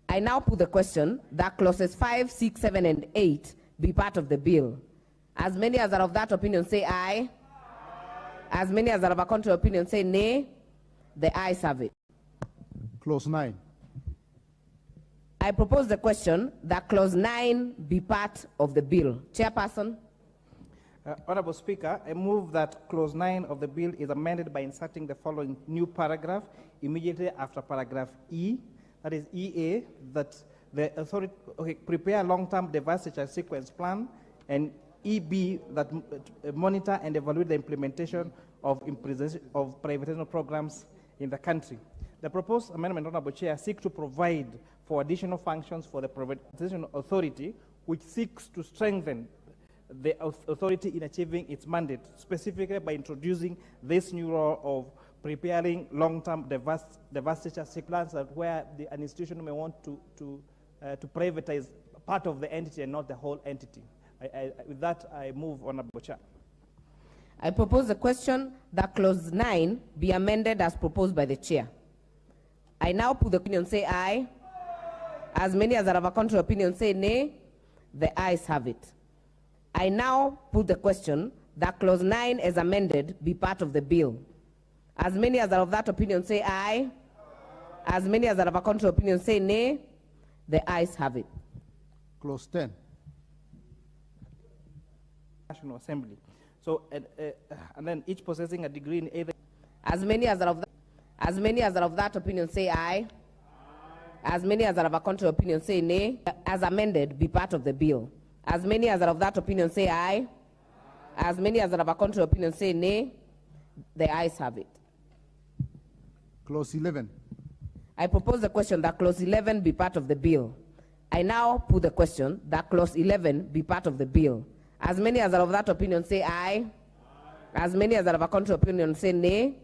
I now put the question that clauses 5, 6, 7, and 8 be part of the bill. As many as are of that opinion say aye. Aye. As many as are of a contrary opinion say nay. The ayes have it. Clause 9. I propose the question that clause 9 be part of the bill. Chairperson. Honorable Speaker, I move that clause 9 of the bill is amended by inserting the following new paragraph immediately after paragraph E, that is EA, that the authority prepare a long-term divestiture sequence plan, and EB, that monitor and evaluate the implementation of privatization programs in the country. The proposed amendment, Honorable Chair, seeks to provide for additional functions for the privatization authority, which seeks to strengthen the authority in achieving its mandate, specifically by introducing this new role of preparing long-term divestiture plans, where an institution may want to privatize part of the entity and not the whole entity. With that, I move, Honorable Chair. I propose the question that clause 9 be amended as proposed by the chair. I now put the opinion, say aye. As many as are of a contrary opinion say nay. The ayes have it. I now put the question that clause 9 as amended be part of the bill. As many as are of that opinion say aye. As many as are of a contrary opinion say nay. The ayes have it. Clause 10. National Assembly. So, and then each possessing a degree in either. As many as are of that opinion say aye. As many as are of a contrary opinion say nay. As amended be part of the bill. As many as are of that opinion say aye. As many as are of a contrary opinion say nay. The ayes have it. Clause 11. I propose the question that clause 11 be part of the bill. I now put the question that clause 11 be part of the bill. As many as are of that opinion say aye. As many as are of a contrary opinion say nay.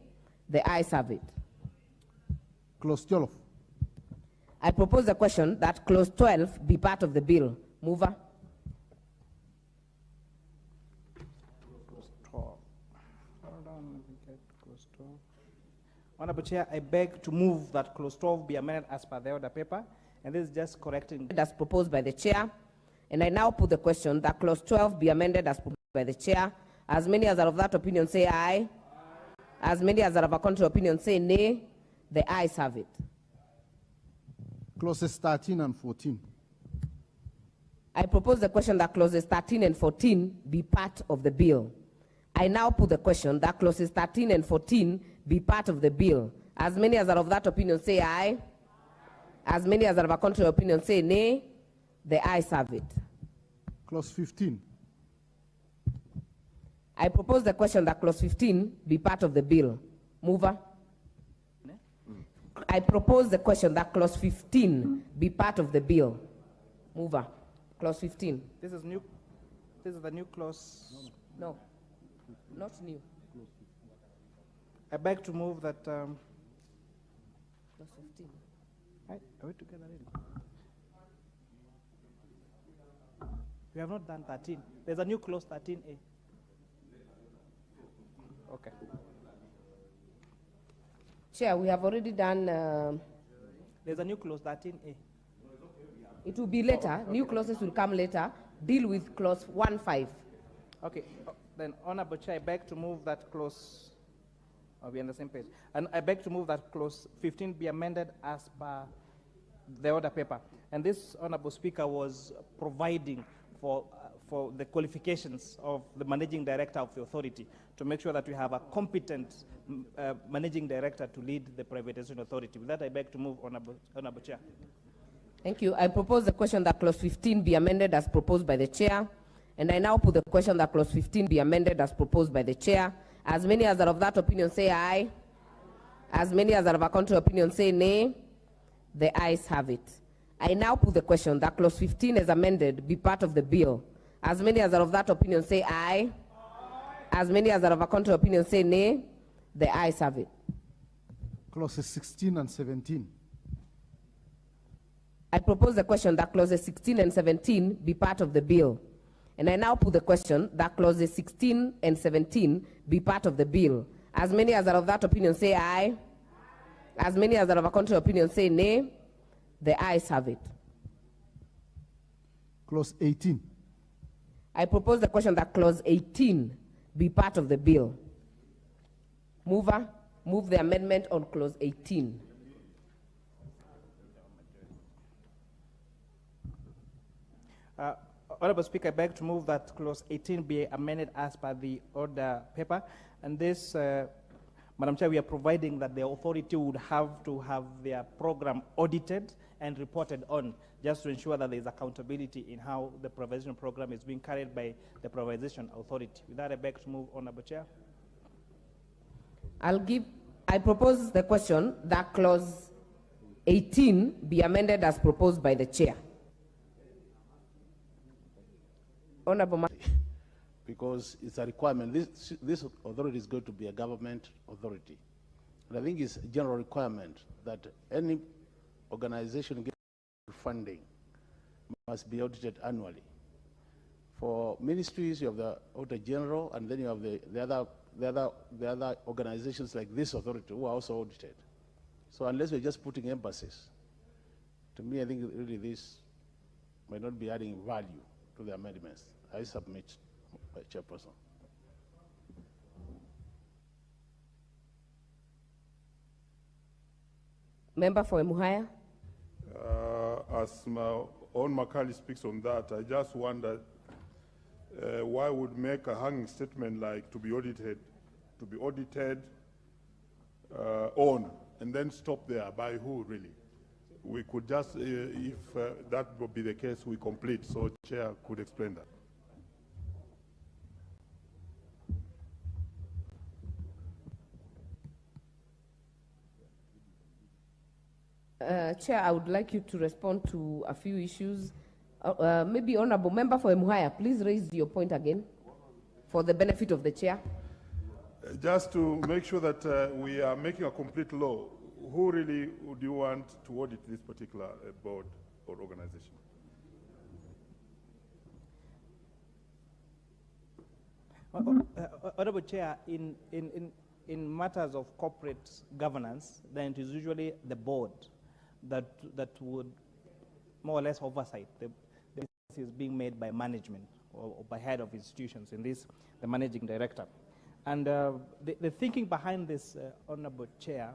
The ayes have it. Clause 12. I propose the question that clause 12 be part of the bill. Mover. Honorable Chair, I beg to move that clause 12 be amended as per the order paper, and this is just correcting. As proposed by the chair, and I now put the question that clause 12 be amended as proposed by the chair. As many as are of that opinion say aye. As many as are of a contrary opinion say nay. The ayes have it. Clauses 13 and 14. I propose the question that clauses 13 and 14 be part of the bill. I now put the question that clauses 13 and 14 be part of the bill. As many as are of that opinion say aye. As many as are of a contrary opinion say nay. The ayes have it. Clause 15. I propose the question that clause 15 be part of the bill. Mover. I propose the question that clause 15 be part of the bill. Mover. Clause 15. This is new. This is the new clause. No, not new. I beg to move that. Clause 15. Right, are we together already? We have not done 13. There's a new clause 13A. Okay. Chair, we have already done. There's a new clause 13A. It will be later. New clauses will come later. Deal with clause 1.5. Okay. Then, Honorable Chair, I beg to move that clause. Are we on the same page? And I beg to move that clause 15 be amended as per the order paper. And this, Honorable Speaker, was providing for the qualifications of the managing director of the authority to make sure that we have a competent managing director to lead the privatization authority. With that, I beg to move, Honorable Chair. Thank you. I propose the question that clause 15 be amended as proposed by the chair. And I now put the question that clause 15 be amended as proposed by the chair. As many as are of that opinion say aye. As many as are of a contrary opinion say nay. The ayes have it. I now put the question that clause 15 as amended be part of the bill. As many as are of that opinion say aye. As many as are of a contrary opinion say nay. The ayes have it. Clauses 16 and 17. I propose the question that clauses 16 and 17 be part of the bill. And I now put the question that clauses 16 and 17 be part of the bill. As many as are of that opinion say aye. As many as are of a contrary opinion say nay. The ayes have it. Clause 18. I propose the question that clause 18 be part of the bill. Mover, move the amendment on clause 18. Honorable Speaker, I beg to move that clause 18 be amended as per the order paper. And this, Madam Chair, we are providing that the authority would have to have their program audited and reported on, just to ensure that there is accountability in how the privatization program is being carried by the privatization authority. With that, I beg to move, Honorable Chair. I propose the question that clause 18 be amended as proposed by the chair. Honorable because it's a requirement. This authority is going to be a government authority. And I think it's a general requirement that any organization getting funding must be audited annually. For ministries, you have the Auditor General, and then you have the other organizations like this authority who are also audited. So unless we're just putting emphasis, to me, I think really this might not be adding value to the amendments. I submit, Chairperson. Member for Emuhaya. As my own Makali speaks on that, I just wonder why would make a hanging statement like to be audited on, and then stop there. By who, really? We could just, if that would be the case, we complete. So Chair could explain that. Chair, I would like you to respond to a few issues. Maybe Honorable Member for Emuhaya, please raise your point again for the benefit of the Chair. Just to make sure that we are making a complete law, who really would you want to audit this particular board or organization? Honorable Chair, in matters of corporate governance, then it is usually the board that would more or less oversight the business is being made by management or by head of institutions, in this, the managing director. And the thinking behind this, Honorable Chair,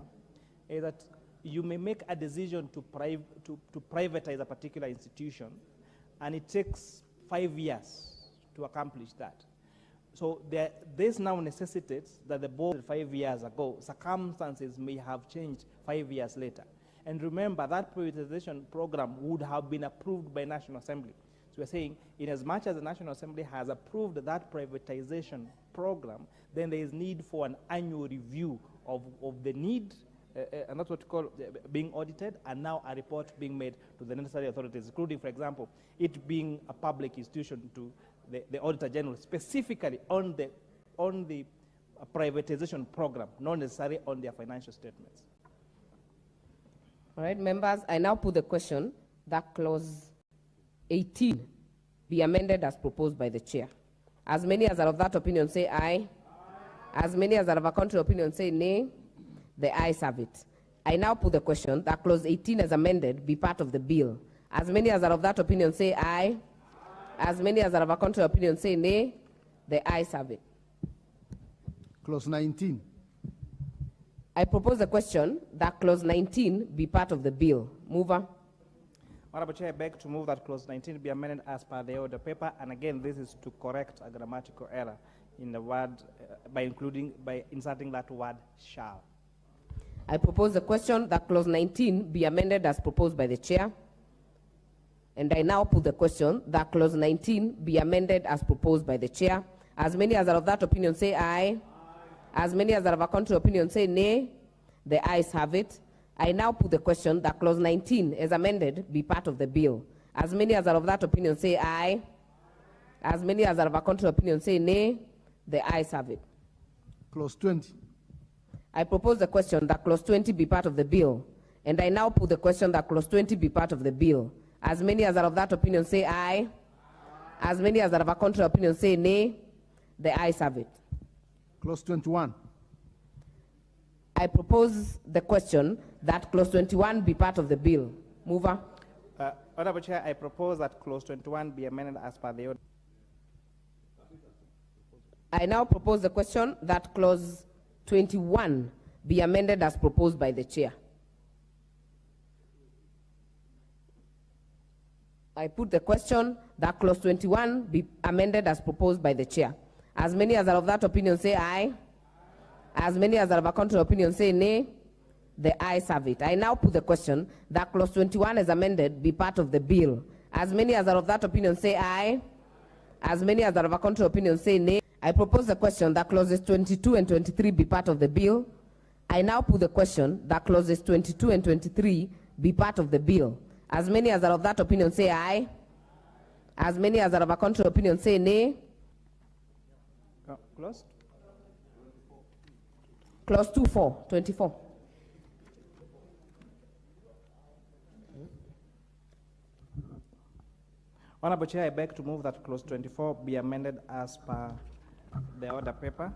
is that you may make a decision to privatize a particular institution, and it takes 5 years to accomplish that. So this now necessitates that the board 5 years ago, circumstances may have changed 5 years later. And remember, that privatization program would have been approved by National Assembly. So we're saying, in as much as the National Assembly has approved that privatization program, then there is need for an annual review of the need, and that's what we call being audited, and now a report being made to the necessary authorities, including, for example, it being a public institution to the Auditor General, specifically on the privatization program, not necessarily on their financial statements. All right, members, I now put the question that clause 18 be amended as proposed by the chair. As many as are of that opinion say aye. As many as are of a contrary opinion say nay. The ayes have it. I now put the question that clause 18 as amended be part of the bill. As many as are of that opinion say aye. As many as are of a contrary opinion say nay. The ayes have it. Clause 19. I propose the question that clause 19 be part of the bill. Mover. Honorable Chair, I beg to move that clause 19 be amended as per the order paper, and again, this is to correct a grammatical error in the word by inserting that word shall. I propose the question that clause 19 be amended as proposed by the chair. And I now put the question that clause 19 be amended as proposed by the chair. As many as are of that opinion say aye. As many as are of a contrary opinion say nay. The ayes have it. I now put the question that clause 19 as amended be part of the bill. As many as are of that opinion say aye. As many as are of a contrary opinion say nay. The ayes have it. Clause 20. I propose the question that clause 20 be part of the bill. And I now put the question that clause 20 be part of the bill. As many as are of that opinion say aye. As many as are of a contrary opinion say nay. The ayes have it. Clause 21. I propose the question that clause 21 be part of the bill. Mover. Honorable Chair, I propose that clause 21 be amended as per the order. I now propose the question that clause 21 be amended as proposed by the chair. I put the question that clause 21 be amended as proposed by the chair. As many as are of that opinion say aye. As many as are of a contrary opinion say nay. The ayes have it. I now put the question that clause 21 as amended be part of the bill. As many as are of that opinion say aye. As many as are of a contrary opinion say nay. I propose the question that clauses 22 and 23 be part of the bill. I now put the question that clauses 22 and 23 be part of the bill. As many as are of that opinion say aye. As many as are of a contrary opinion say nay. Closed. Clause 24. Honorable Chair, I beg to move that clause 24 be amended as per the order paper.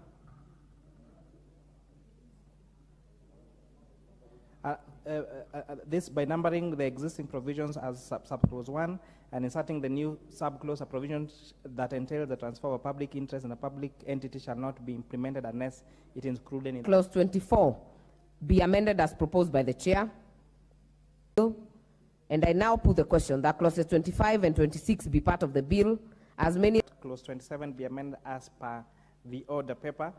This by numbering the existing provisions as sub-clause 1 and inserting the new sub-clause provisions that entail the transfer of public interest in a public entity shall not be implemented unless it is included in Clause 24 be amended as proposed by the chair. And I now put the question that clauses 25 and 26 be part of the bill. As many clause 27 be amended as per the order paper.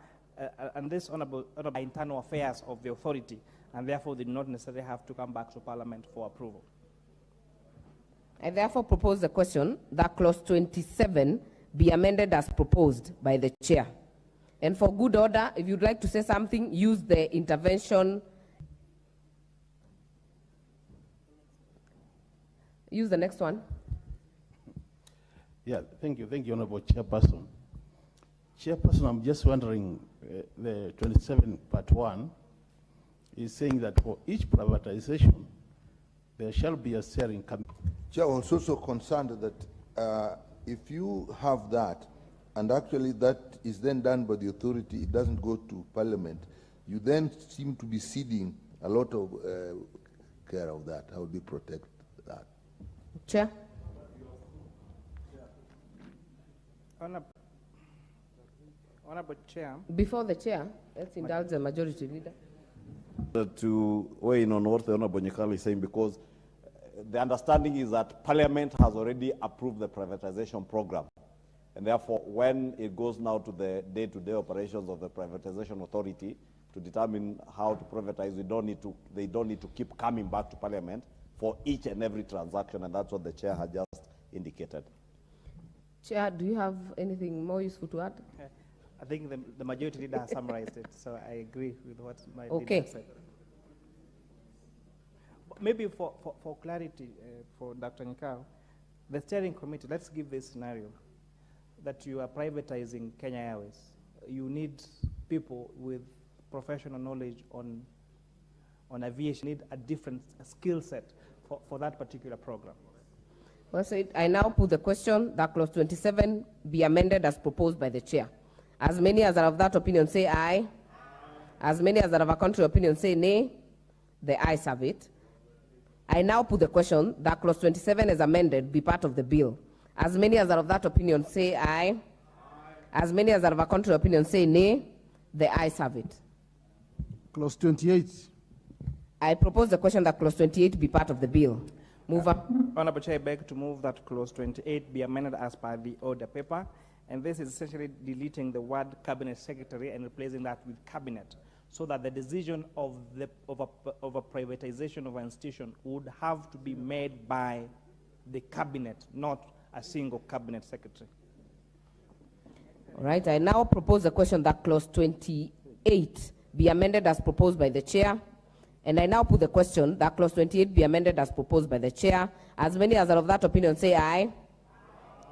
And this honorable internal affairs of the authority, and therefore they do not necessarily have to come back to Parliament for approval. I therefore propose the question that clause 27 be amended as proposed by the chair. And for good order, if you'd like to say something, use the intervention. Use the next one. Yeah, thank you, Honorable Chairperson. Chairperson, I'm just wondering, the 27 part 1 is saying that for each privatization, there shall be a sharing committee. Chair, I was also concerned that if you have that, and actually that is then done by the authority, it doesn't go to Parliament, you then seem to be ceding a lot of care of that. How will you protect that? Chair. Honorable Chair. Before the chair, let's indulge the majority leader. To weigh in on what the Honorable Nyakali is saying, because the understanding is that Parliament has already approved the privatization program. And therefore, when it goes now to the day-to-day operations of the privatization authority to determine how to privatize, they don't need to keep coming back to Parliament for each and every transaction, and that's what the chair had just indicated. Chair, do you have anything more useful to add? I think the majority leader has summarized it, so I agree with what my okay. leader said. Maybe for clarity for Dr. Nyakao, the steering committee, let's give this scenario that you are privatizing Kenya Airways. You need people with professional knowledge on aviation, need a different skill set for that particular program. Well said. I now put the question that clause 27 be amended as proposed by the chair. As many as are of that opinion say aye. As many as are of a contrary opinion say nay. The ayes have it. I now put the question that clause 27 as amended be part of the bill. As many as are of that opinion say aye. As many as are of a contrary opinion say nay. The ayes have it. Clause 28. I propose the question that clause 28 be part of the bill. Mover. Honorable Chair, I beg to move that clause 28 be amended as per the order paper. And this is essentially deleting the word cabinet secretary and replacing that with cabinet, so that the decision of a privatization of an institution would have to be made by the cabinet, not a single cabinet secretary. All right, I now propose the question that clause 28 be amended as proposed by the chair. And I now put the question that clause 28 be amended as proposed by the chair. As many as are of that opinion say aye.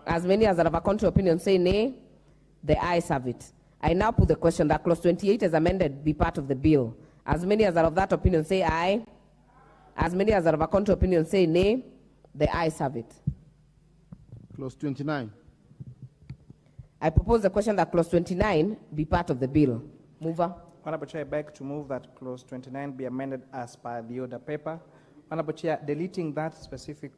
As many as are of a contrary opinion say nay. The ayes have it. I now put the question that clause 28 as amended be part of the bill. As many as are of that opinion say aye. As many as are of a contrary opinion say nay. The ayes have it. Clause 29. I propose the question that clause 29 be part of the bill. Mover. Honorable Chair, I beg to move that clause 29 be amended as per the order paper. Honorable Chair, deleting that specific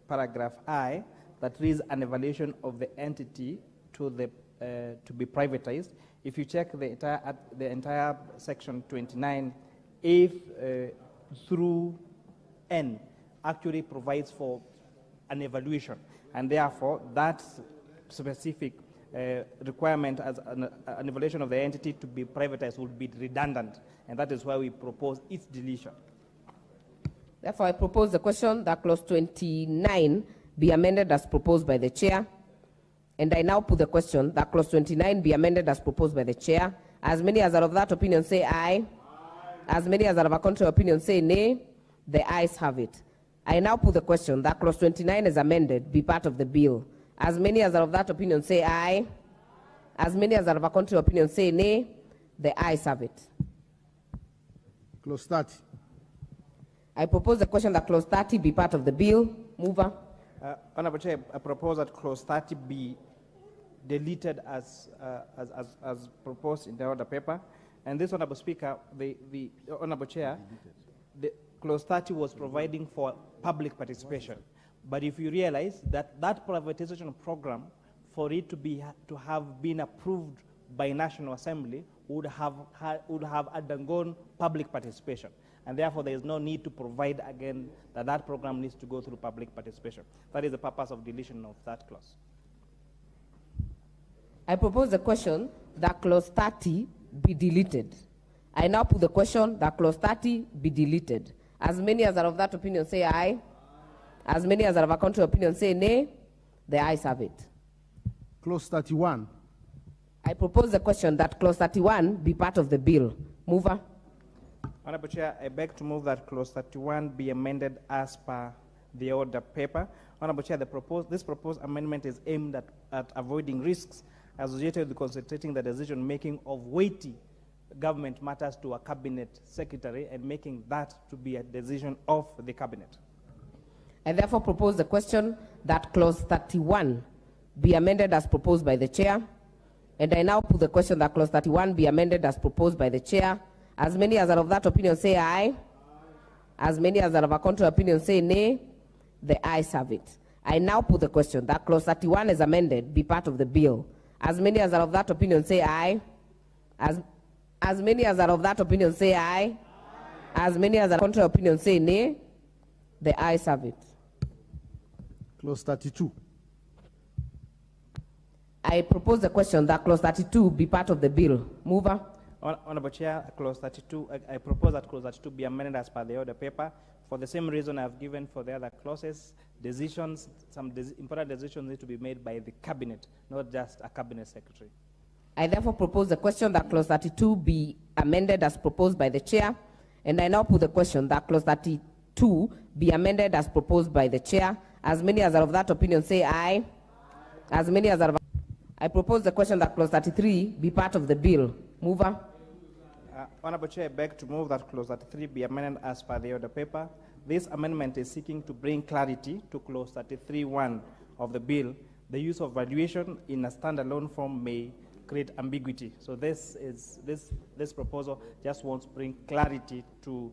paragraph I that reads an evaluation of the entity to be privatized. If you check the entire section 29, if through N actually provides for an evaluation. And therefore, that specific requirement as an evaluation of the entity to be privatized would be redundant. And that is why we propose its deletion. Therefore, I propose the question that clause 29 be amended as proposed by the chair. And I now put the question that clause 29 be amended as proposed by the chair. As many as are of that opinion say aye. As many as are of a contrary opinion say nay. The ayes have it. I now put the question that clause 29 is amended be part of the bill. As many as are of that opinion say aye. As many as are of a contrary opinion say nay. The ayes have it. Clause 30. I propose the question that clause 30 be part of the bill. Mover. Honorable Chair, I propose that clause 30 be deleted as proposed in the order paper. And this, Honorable Speaker, the Honorable Chair, the clause 30 was providing for public participation. But if you realize that that privatization program, for it to have been approved by National Assembly, would have undergone public participation. And therefore, there is no need to provide again that program needs to go through public participation. That is the purpose of deletion of that clause. I propose the question that clause 30 be deleted. I now put the question that clause 30 be deleted. As many as are of that opinion say aye. As many as are of a contrary opinion say nay. The ayes have it. Clause 31. I propose the question that clause 31 be part of the bill. Mover. Honorable Chair, I beg to move that clause 31 be amended as per the order paper. Honorable Chair, this proposed amendment is aimed at avoiding risks associated with concentrating the decision-making of weighty government matters to a cabinet secretary and making that to be a decision of the cabinet. I therefore propose the question that clause 31 be amended as proposed by the chair. And I now put the question that clause 31 be amended as proposed by the chair. As many as are of that opinion say aye. As many as are of a contrary opinion say nay. The ayes have it. I now put the question that clause 31 is amended be part of the bill. As many as are of that opinion say aye. As many as are of that opinion say aye. As many as are of contrary opinion say nay. The ayes have it. Clause 32. I propose the question that clause 32 be part of the bill. Mover. Honorable Chair, clause 32, I propose that clause 32 be amended as per the order paper for the same reason I've given for the other clauses. Decisions, important decisions need to be made by the cabinet, not just a cabinet secretary. I therefore propose the question that clause 32 be amended as proposed by the chair. And I now put the question that clause 32 be amended as proposed by the chair. As many as are of that opinion say aye. As many as are of I propose the question that clause 33 be part of the bill. Mover. Honorable Chair, I beg to move that clause 33 be amended as per the order paper. This amendment is seeking to bring clarity to clause 33(1) of the bill. The use of valuation in a standalone form may create ambiguity. So this proposal just wants to bring clarity to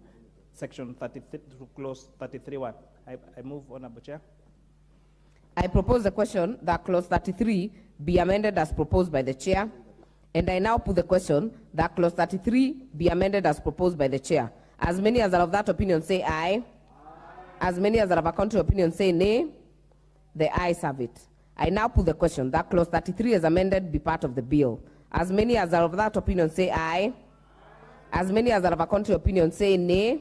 section 33, to clause 33(1). I move, Honorable Chair. I propose the question that clause 33 be amended as proposed by the chair. And I now put the question that clause 33 be amended as proposed by the chair. As many as are of that opinion say aye. As many as are of a contrary opinion say nay. The ayes have it. I now put the question that clause 33 as amended be part of the bill. As many as are of that opinion say aye. As many as are of a contrary opinion say nay.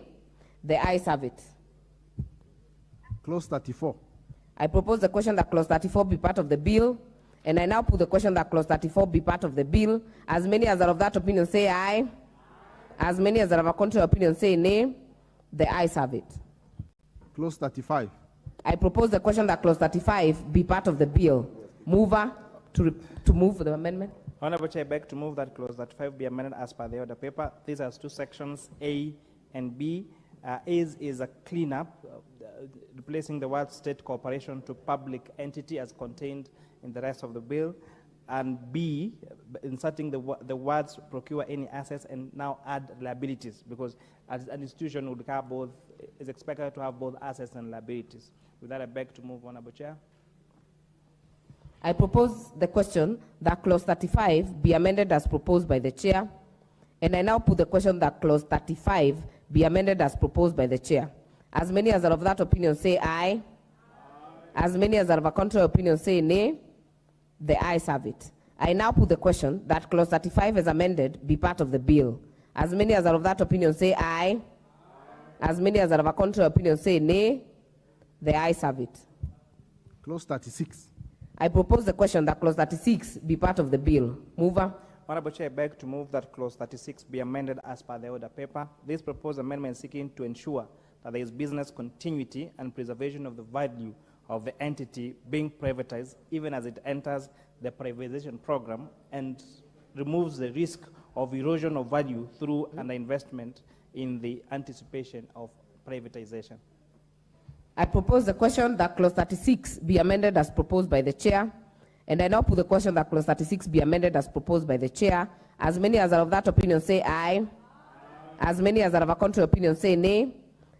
The ayes have it. Clause 34. I propose the question that clause 34 be part of the bill. And I now put the question that clause 34 be part of the bill. As many as are of that opinion say aye. As many as are of a contrary opinion say nay. The ayes have it. Clause 35. I propose the question that clause 35 be part of the bill. Mover to move the amendment. Honorable Chair, I beg to move that clause 35 be amended as per the order paper. These are two sections, A and B. A is a cleanup, replacing the word state cooperation to public entity as contained in the rest of the bill, and B, inserting the words procure any assets and now add liabilities, because as an institution would have both, is expected to have both assets and liabilities. With that, I beg to move, Honorable Chair. I propose the question that clause 35 be amended as proposed by the chair, and I now put the question that clause 35 be amended as proposed by the chair. As many as are of that opinion say aye. As many as are of a contrary opinion say nay. The ayes have it. I now put the question that clause 35 as amended be part of the bill. As many as are of that opinion say aye. As many as are of a contrary opinion say nay. The ayes have it. Clause 36. I propose the question that clause 36 be part of the bill. Mover. Honorable Chair, I beg to move that clause 36 be amended as per the order paper. This proposed amendment is seeking to ensure that there is business continuity and preservation of the value of the entity being privatized, even as it enters the privatization program, and removes the risk of erosion of value through underinvestment in the anticipation of privatization. I propose the question that clause 36 be amended as proposed by the chair. And I now put the question that clause 36 be amended as proposed by the chair. As many as are of that opinion say aye. As many as are of a contrary opinion say nay.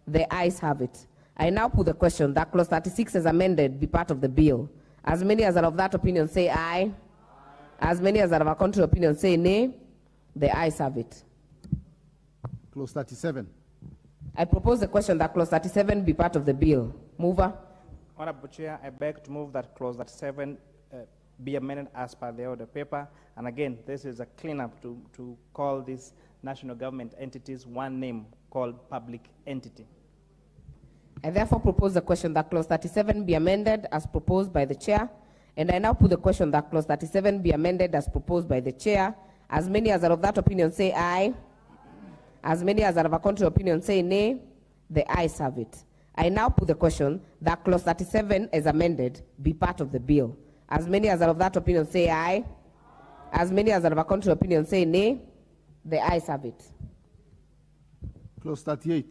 The ayes have it. I now put the question that clause 36 as amended be part of the bill. As many as are of that opinion say aye. As many as are of a contrary opinion say nay. The ayes have it. Clause 37. I propose the question that clause 37 be part of the bill. Mover. Honorable Chair, I beg to move that clause 37 be amended as per the order paper. And again, this is a cleanup to call these national government entities one name called public entity. I therefore propose the question that clause 37 be amended as proposed by the chair. And I now put the question that clause 37 be amended as proposed by the chair. As many as are of that opinion say aye. As many as are of a contrary opinion say nay. The ayes have it. I now put the question that clause 37 as amended be part of the bill. As many as are of that opinion say aye. As many as are of a contrary opinion say nay. The ayes have it. Clause 38.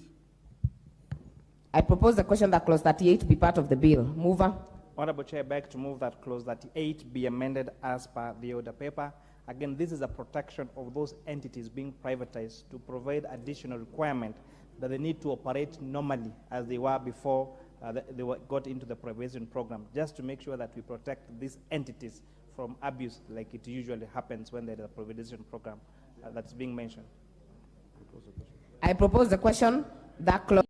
I propose the question that clause 38 be part of the bill. Mover. Honorable Chair, I beg to move that clause 38 be amended as per the order paper. Again, this is a protection of those entities being privatized to provide additional requirement that they need to operate normally as they were before got into the privatization program, just to make sure that we protect these entities from abuse like it usually happens when there is a privatization program that's being mentioned. I propose the question that clause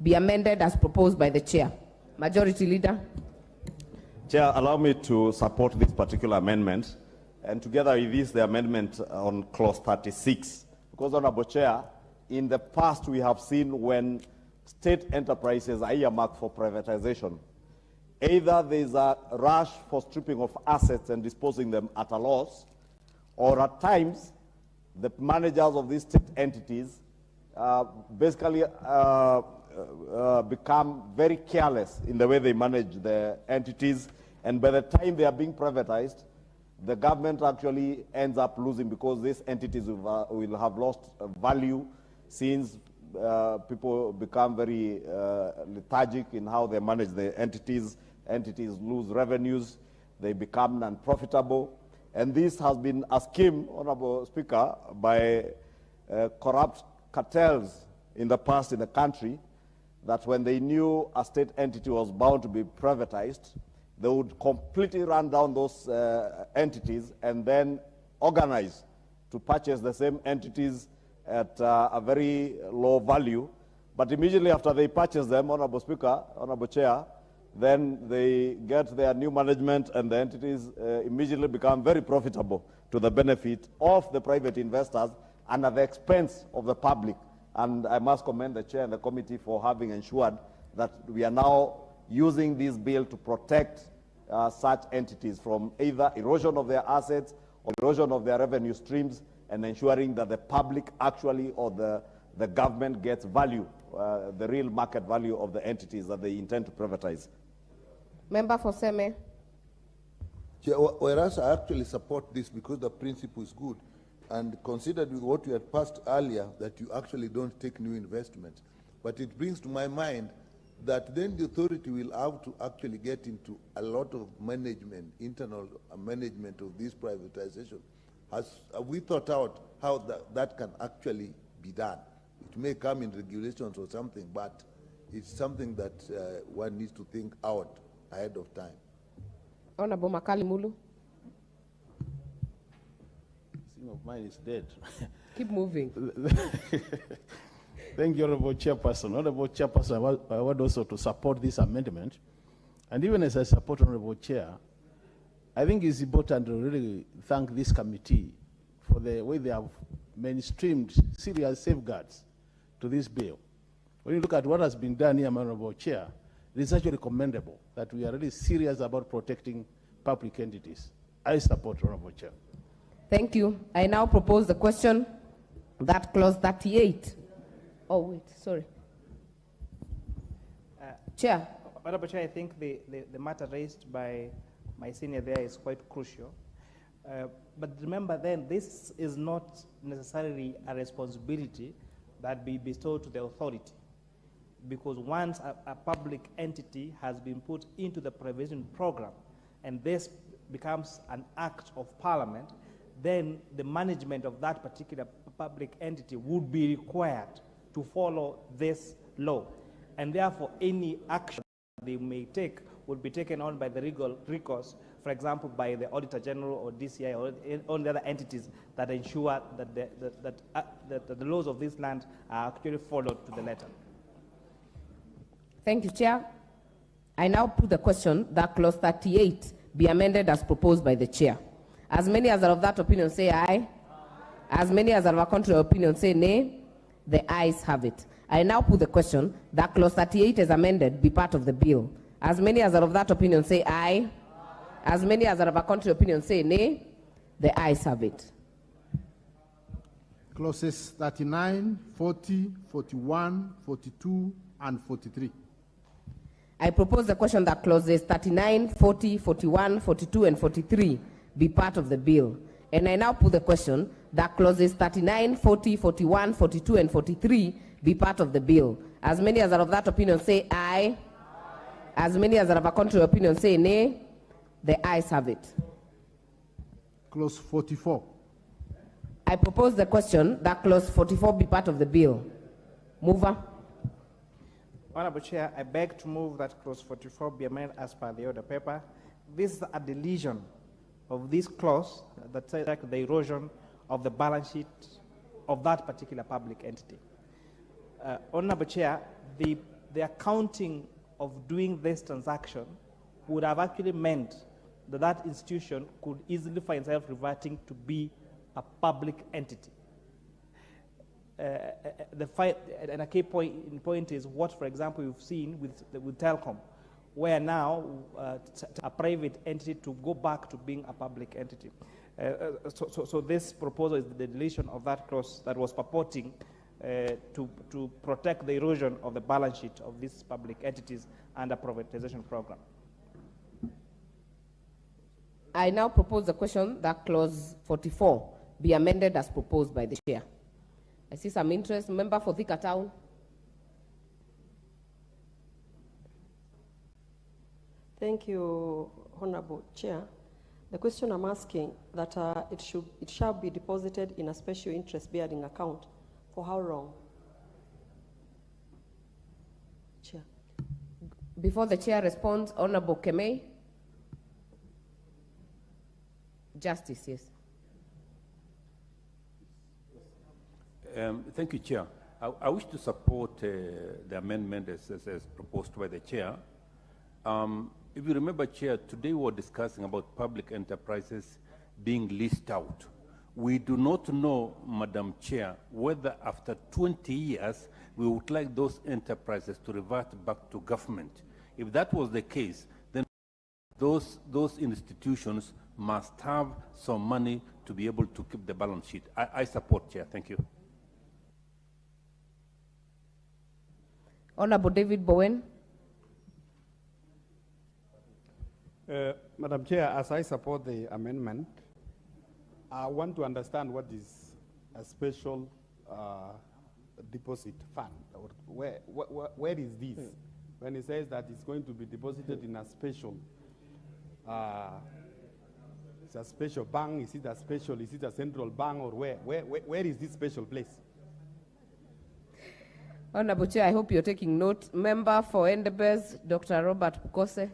be amended as proposed by the chair. Majority Leader. Chair, allow me to support this particular amendment, and together with this, the amendment on clause 36. Because, Honorable Chair, in the past we have seen when state enterprises are earmarked for privatization, either there is a rush for stripping of assets and disposing them at a loss, or at times the managers of these state entities basically become very careless in the way they manage the entities, and by the time they are being privatized, the government actually ends up losing because these entities will have lost value since people become very lethargic in how they manage the entities. Entities lose revenues, they become non-profitable, and this has been a scheme, Honorable Speaker, by corrupt cartels in the past in the country, that when they knew a state entity was bound to be privatized, they would completely run down those entities and then organize to purchase the same entities at a very low value. But immediately after they purchase them, Honorable Speaker, Honorable Chair, then they get their new management and the entities immediately become very profitable to the benefit of the private investors and at the expense of the public. And I must commend the chair and the committee for having ensured that we are now using this bill to protect such entities from either erosion of their assets or erosion of their revenue streams, and ensuring that the public actually or the government gets value, the real market value of the entities that they intend to privatize. Member for Seme. Whereas I actually support this because the principle is good, and considered with what we had passed earlier, that you actually don't take new investments. But it brings to my mind that then the authority will have to actually get into a lot of management, internal management of this privatization. Have we thought out how that can actually be done? It may come in regulations or something, but it's something that one needs to think out ahead of time. Honorable Makali Mulu. Of mine is dead. Keep moving. Thank you, Honorable Chairperson. Honorable Chairperson, I want also to support this amendment. And even as I support Honorable Chair, I think it's important to really thank this committee for the way they have mainstreamed serious safeguards to this bill. When you look at what has been done here, Honorable Chair, it is actually commendable that we are really serious about protecting public entities. I support Honorable Chair. Thank you. I now propose the question that clause 38. Oh, wait, sorry. Chair. Honorable Chair, I think the matter raised by my senior there is quite crucial. But remember then, this is not necessarily a responsibility that be bestowed to the authority. Because once a public entity has been put into the provision program, and this becomes an act of Parliament, then the management of that particular public entity would be required to follow this law. And therefore, any action they may take would be taken on by the recourse, for example, by the Auditor General or DCI or on the other entities that ensure that the laws of this land are actually followed to the letter. Thank you, Chair. I now put the question that clause 38 be amended as proposed by the Chair. As many as are of that opinion say aye. As many as are of a contrary opinion say nay. The ayes have it. I now put the question that clause 38 as amended be part of the bill. As many as are of that opinion say aye. As many as are of a contrary opinion say nay. The ayes have it. Clauses 39, 40, 41, 42, and 43. I propose the question that clauses 39, 40, 41, 42, and 43 be part of the bill. And I now put the question that clauses 39, 40, 41, 42, and 43 be part of the bill. As many as are of that opinion say aye. As many as are of a contrary opinion say nay. The ayes have it. Clause 44. I propose the question that clause 44 be part of the bill. Mover. Honorable Chair, I beg to move that clause 44 be amended as per the order paper. This is a deletion of this clause that says the erosion of the balance sheet of that particular public entity. Honorable Chair, the accounting of doing this transaction would have actually meant that that institution could easily find itself reverting to be a public entity. And a key point is what, for example, you've seen with Telcom, where now a private entity to go back to being a public entity. So this proposal is the deletion of that clause that was purporting to protect the erosion of the balance sheet of these public entities under privatization program. I now propose the question that clause 44 be amended as proposed by the Chair. I see some interest. Member for Thika Town. Thank you, Honorable Chair. The question I'm asking that it shall be deposited in a special interest-bearing account. For how long? Chair. Before the Chair responds, Honorable Kemei. Justice, yes. Thank you, Chair. I wish to support the amendment as proposed by the Chair. If you remember, Chair, today we were discussing about public enterprises being leased out. We do not know, Madam Chair, whether after 20 years we would like those enterprises to revert back to government. If that was the case, then those institutions must have some money to be able to keep the balance sheet. I support, Chair. Thank you. Honorable David Bowen. Madam Chair, as I support the amendment, I want to understand what is a special deposit fund. Where is this? When it says that it's going to be deposited in a special, it's a special bank, is it a central bank, or where is this special place? Honorable Chair, I hope you're taking note. Member for Endebess, Dr. Robert Pukose.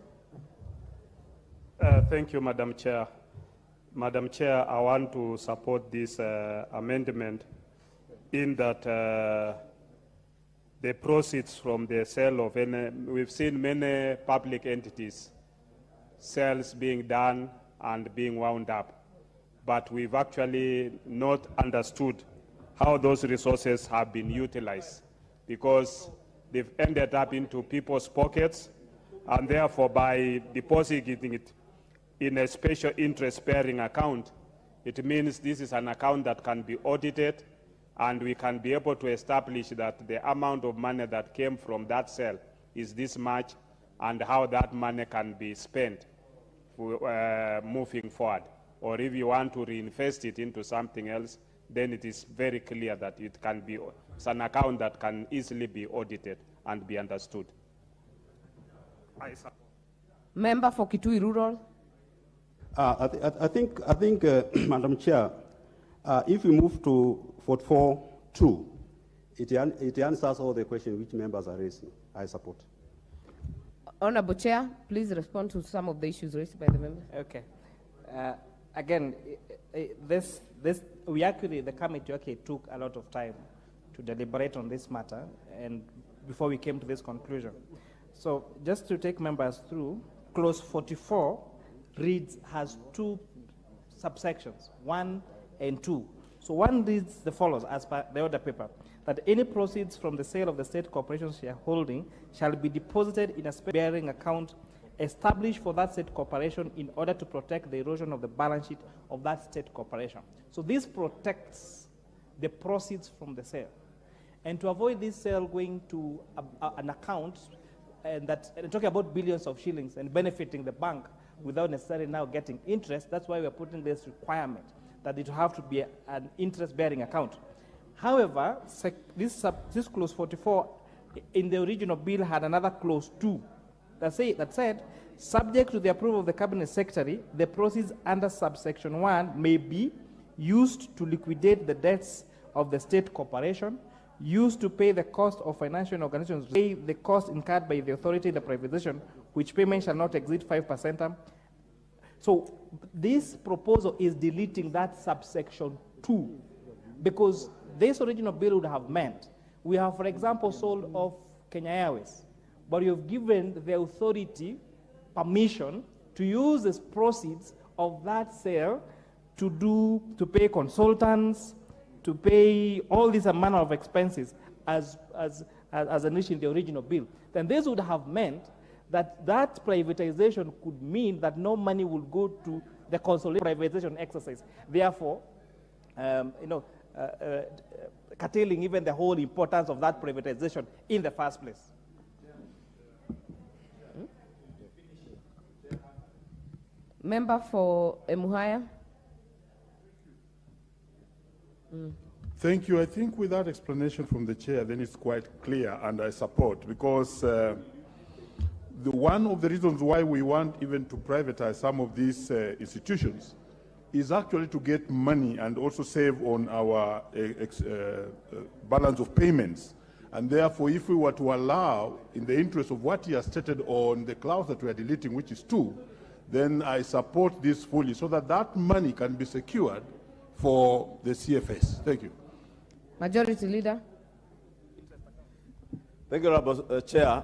Thank you, Madam Chair. Madam Chair, I want to support this amendment in that the proceeds from the sale of any, we've seen many public entities, sales being done and being wound up, but we've actually not understood how those resources have been utilized, because they've ended up into people's pockets, and therefore by depositing it in a special interest-bearing account, it means this is an account that can be audited, and we can be able to establish that the amount of money that came from that sale is this much, and how that money can be spent moving forward. Or if you want to reinvest it into something else, then it is very clear that it can be, it's an account that can easily be audited and be understood. Member for Kitui Rural. I think, Madam Chair, if we move to 44.2, it answers all the questions which members are raising. I support. Honorable Chair, please respond to some of the issues raised by the members. Okay. Again, the committee took a lot of time to deliberate on this matter, and before we came to this conclusion. So just to take members through, clause 44 has two subsections, 1 and 2. So 1 reads the follows, as per the order paper, that any proceeds from the sale of the state corporation shareholding shall be deposited in a bearing account established for that state corporation in order to protect the erosion of the balance sheet of that state corporation. So this protects the proceeds from the sale. And to avoid this sale going to an account, and talking about billions of shillings and benefiting the bank without necessarily now getting interest, that's why we're putting this requirement that it will have to be an interest-bearing account. However, this clause 44 in the original bill had another clause 2 that said, subject to the approval of the Cabinet Secretary, the proceeds under subsection 1 may be used to liquidate the debts of the state corporation, used to pay the cost of financial organizations, pay the cost incurred by the authority in the privatization, which payment shall not exceed 5%. So this proposal is deleting that subsection 2, because this original bill would have meant we have, for example, sold off Kenya Airways, but you've given the authority permission to use the proceeds of that sale to pay consultants, to pay all these manner of expenses as enlisted in the original bill. Then this would have meant that privatization could mean that no money will go to the consolidated privatization exercise. Therefore, curtailing even the whole importance of that privatization in the first place. Member for Emuhaya. Thank you. I think with that explanation from the chair, then it's quite clear, and I support, because one of the reasons why we want even to privatize some of these institutions is actually to get money and also save on our balance of payments. And therefore, if we were to allow, in the interest of what he has stated on the clause that we are deleting, which is 2, then I support this fully, so that that money can be secured for the CFS. Thank you. Majority Leader. Thank you, Honorable Chair.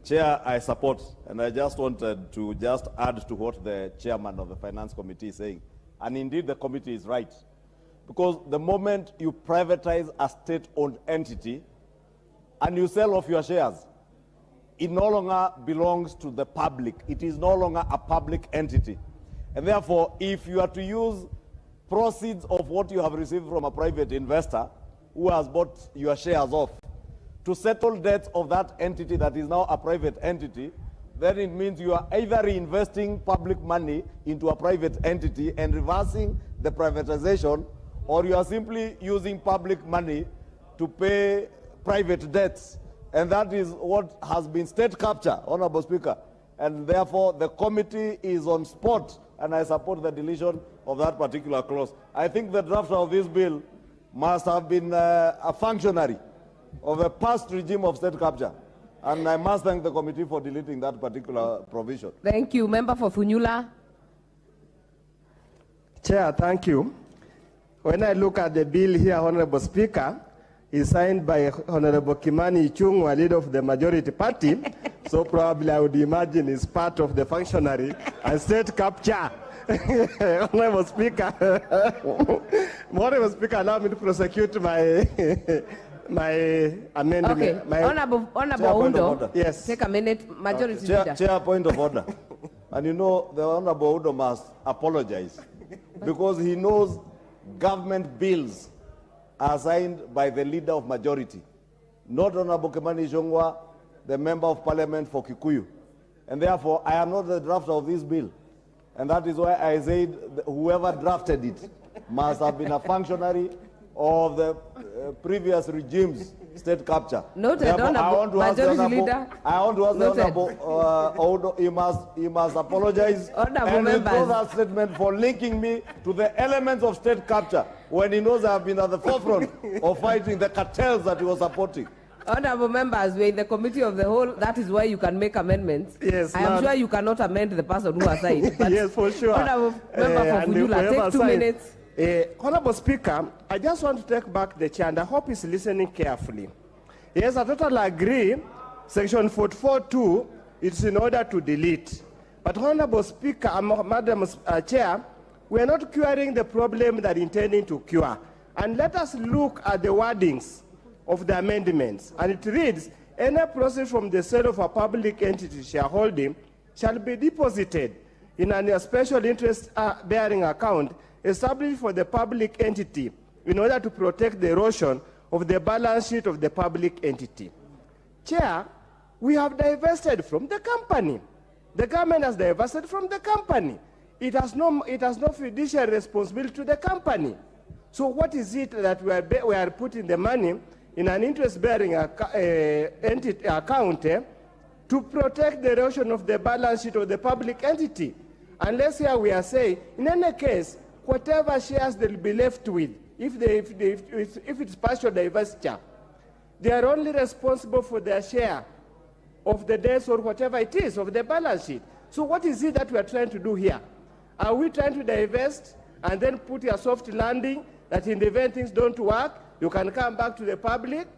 Chair, I support, and I just wanted to add to what the chairman of the Finance Committee is saying. And indeed, the committee is right. Because the moment you privatize a state-owned entity and you sell off your shares, it no longer belongs to the public. It is no longer a public entity. And therefore, if you are to use proceeds of what you have received from a private investor who has bought your shares off to settle debts of that entity that is now a private entity, then it means you are either reinvesting public money into a private entity and reversing the privatization, or you are simply using public money to pay private debts. And that is what has been state capture, Honorable Speaker. And therefore, the committee is on spot, and I support the deletion of that particular clause. I think the drafter of this bill must have been a functionary of a past regime of state capture. And I must thank the committee for deleting that particular provision. Thank you. Member for Funyula. Chair, thank you. When I look at the bill here, Honorable Speaker, is signed by Honorable Kimani Ichung'wa, leader of the majority party. So probably I would imagine is part of the functionary and state capture. Honorable Speaker, Honorable Speaker, allow me to prosecute my my amendment. Okay, My Honorable Undo, yes. Take a minute, majority Chair, leader. Chair, point of order. And you know, the Honorable Udo must apologize because he knows government bills are signed by the leader of majority, not Honorable Kimani Ichung'wa, the member of parliament for Kikuyu. And therefore, I am not the drafter of this bill. And that is why I said whoever drafted it must have been a functionary of the previous regime's state capture. Noted, Therefore, I want to ask the Majority Honorable, Leader. I want to ask the Noted. Honorable Odo, he must apologize Honorable and withdraw members. that statement for linking me to the elements of state capture when he knows I have been at the forefront of fighting the cartels that he was supporting. Honorable members, we're in the committee of the whole. That is why you can make amendments. Yes, I am sure you cannot amend the person who has signed. but Yes, for sure. Honorable member for And Funyula, whoever take 2 signed. minutes. Honorable Speaker, I just want to take back the chair, and I hope he's listening carefully. Yes, I totally agree. Section 44(2), it's in order to delete. But Honorable Speaker, Madam Chair, we are not curing the problem that we're intending to cure. And let us look at the wordings of the amendments. And it reads, any proceeds from the sale of a public entity shareholding shall be deposited in a special interest bearing account established for the public entity in order to protect the erosion of the balance sheet of the public entity. Chair, we have divested from the company. The government has divested from the company. It has no fiduciary responsibility to the company. So what is it that we are putting the money in an interest-bearing account to protect the erosion of the balance sheet of the public entity? Unless here we are saying, in any case, whatever shares they'll be left with, if it's partial divestiture, they are only responsible for their share of the debts or whatever it is of the balance sheet. So what is it that we are trying to do here? Are we trying to divest and then put a soft landing that in the event things don't work, you can come back to the public?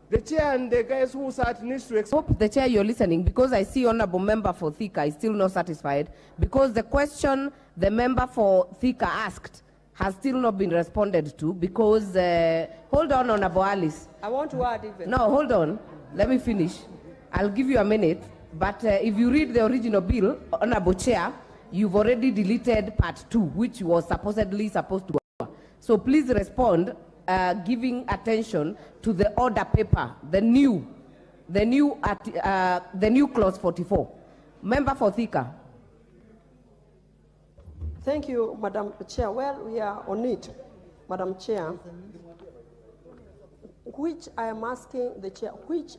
The chair and the guys who sat needs to Hope the chair you're listening, because I see honorable member for Thika is still not satisfied, because the question the member for Thika asked has still not been responded to, because, hold on, Honorable Alice. I want to add even. No, hold on. Let me finish. I'll give you a minute. But if you read the original bill, Honorable Chair, you've already deleted part 2, which was supposedly supposed to go. So please respond, giving attention to the order paper, the new clause 44. Member for Thika. Thank you, Madam Chair. Well, we are on it, Madam Chair. Which I am asking the chair, which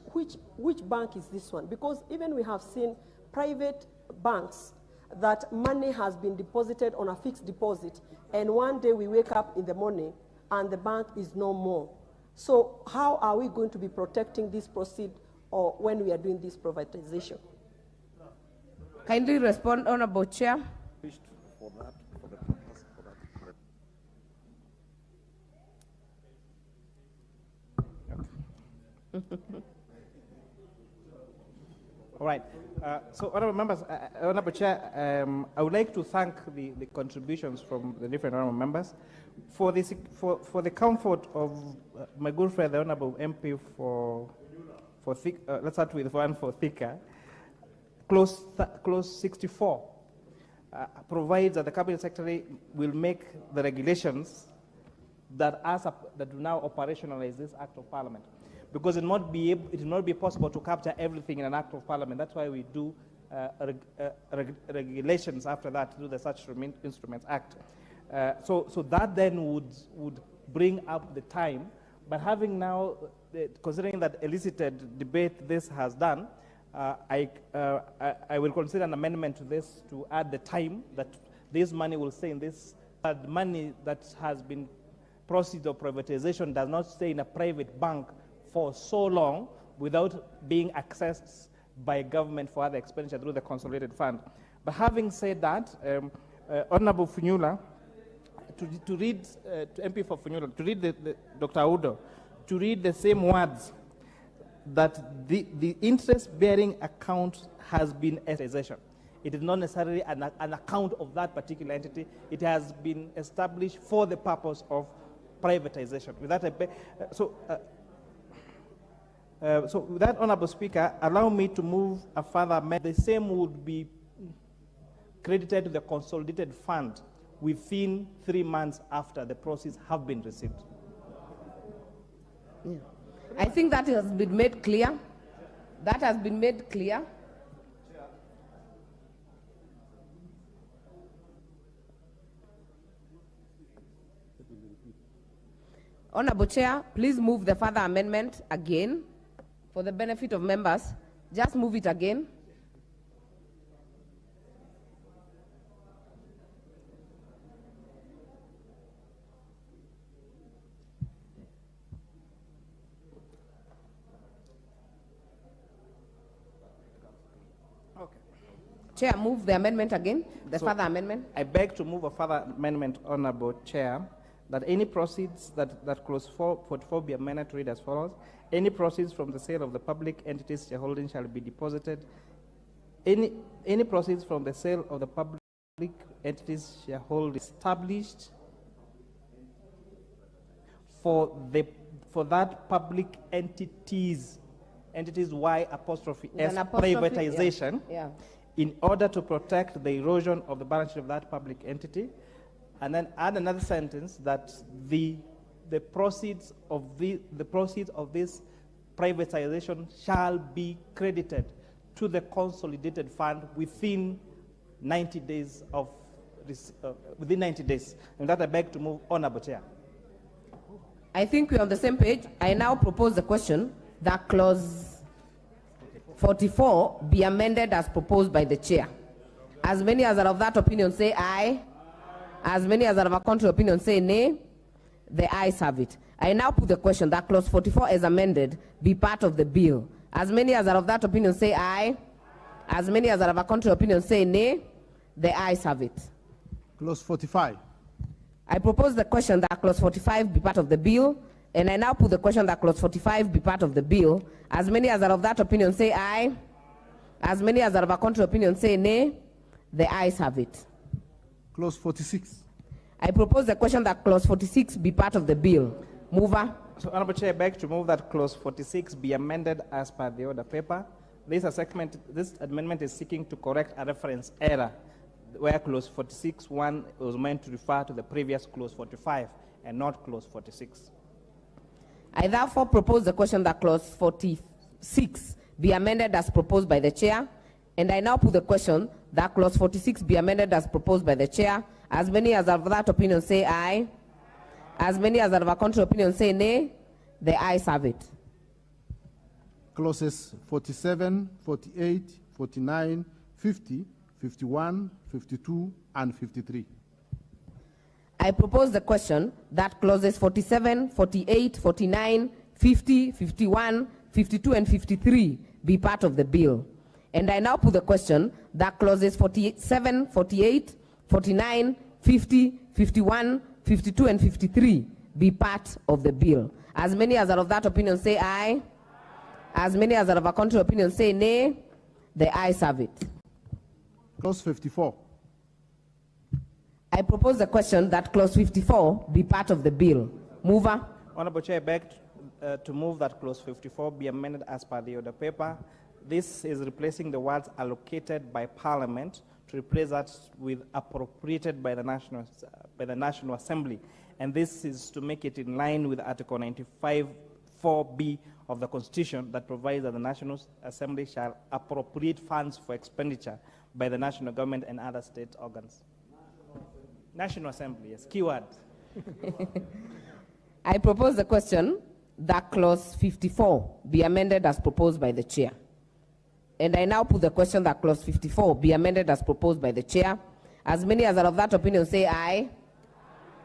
bank is this one? Because even we have seen private banks that money has been deposited on a fixed deposit, and one day we wake up in the morning and the bank is no more. So how are we going to be protecting this proceed or when we are doing this privatization? Kindly respond, Honorable Chair. All right. So, honorable members, Honorable Chair, I would like to thank the contributions from the different honorable members for the comfort of my good friend, the Honorable MP for Thika. Let's start with one for Thika. Clause 64 provides that the Cabinet Secretary will make the regulations that do now operationalize this Act of Parliament. Because it will not be possible to capture everything in an Act of Parliament. That's why we do regulations after that to do the Such Instruments Act. So that then would bring up the time. But having now, considering that elicited debate this has done, I will consider an amendment to this to add the time that this money will stay in this. The money that has been proceeds of privatization does not stay in a private bank for so long without being accessed by government for other expenditure through the consolidated fund. But having said that, Honorable Funyula, to read, to MP for Funyula, to read Dr. Udo, to read the same words, that the interest-bearing account has been established. It is not necessarily an account of that particular entity. It has been established for the purpose of privatization. With that, so with that, Honorable Speaker, allow me to move a further amendment. The same would be credited to the consolidated fund within 3 months after the proceeds have been received. Yeah. I think that has been made clear. That has been made clear. Honorable Chair, please move the further amendment again for the benefit of members. Just move it again. Chair, move the amendment again, the further amendment. I beg to move a further amendment, Honorable Chair, that any proceeds that clause 44 be amended to read as follows. Any proceeds from the sale of the public entities shareholding shall be deposited. Any proceeds from the sale of the public entities shareholding established for that public entities Y apostrophe S privatization, yeah. In order to protect the erosion of the balance sheet of that public entity, and then add another sentence that the proceeds of this privatization shall be credited to the consolidated fund within 90 days of within 90 days. And that I beg to move, Honorable Chair. I think we're on the same page. I now propose the question that clause 44 be amended as proposed by the chair. As many as are of that opinion say aye. As many as are of a contrary opinion say nay. The ayes have it. I now put the question that clause 44 as amended be part of the bill. As many as are of that opinion say aye. As many as are of a contrary opinion say nay. The ayes have it. Clause 45. I propose the question that clause 45 be part of the bill. And I now put the question that clause 45 be part of the bill. As many as are of that opinion say aye. As many as are of a contrary opinion say nay. The ayes have it. Clause 46. I propose the question that clause 46 be part of the bill. Mover. So, Honorable Chair, I beg to move that clause 46 be amended as per the order paper. This amendment is seeking to correct a reference error where clause 46(1) was meant to refer to the previous clause 45 and not clause 46. I therefore propose the question that clause 46 be amended as proposed by the chair. And I now put the question that clause 46 be amended as proposed by the chair. As many as are of that opinion say aye. As many as are of a contrary opinion say nay. The ayes have it. Clauses 47, 48, 49, 50, 51, 52, and 53. I propose the question that clauses 47, 48, 49, 50, 51, 52, and 53 be part of the bill. And I now put the question that clauses 47, 48, 49, 50, 51, 52, and 53 be part of the bill. As many as are of that opinion say aye. As many as are of a contrary opinion say nay. The ayes have it. Clause 54. I propose the question that clause 54 be part of the bill. Mover. Honorable Chair, I beg to move that clause 54 be amended as per the order paper. This is replacing the words allocated by Parliament to replace that with appropriated by the National Assembly. And this is to make it in line with Article 95(4)(b) of the Constitution that provides that the National Assembly shall appropriate funds for expenditure by the national government and other state organs. National Assembly, yes, keyword. I propose the question that clause 54 be amended as proposed by the chair. And I now put the question that clause 54 be amended as proposed by the chair. As many as are of that opinion say aye.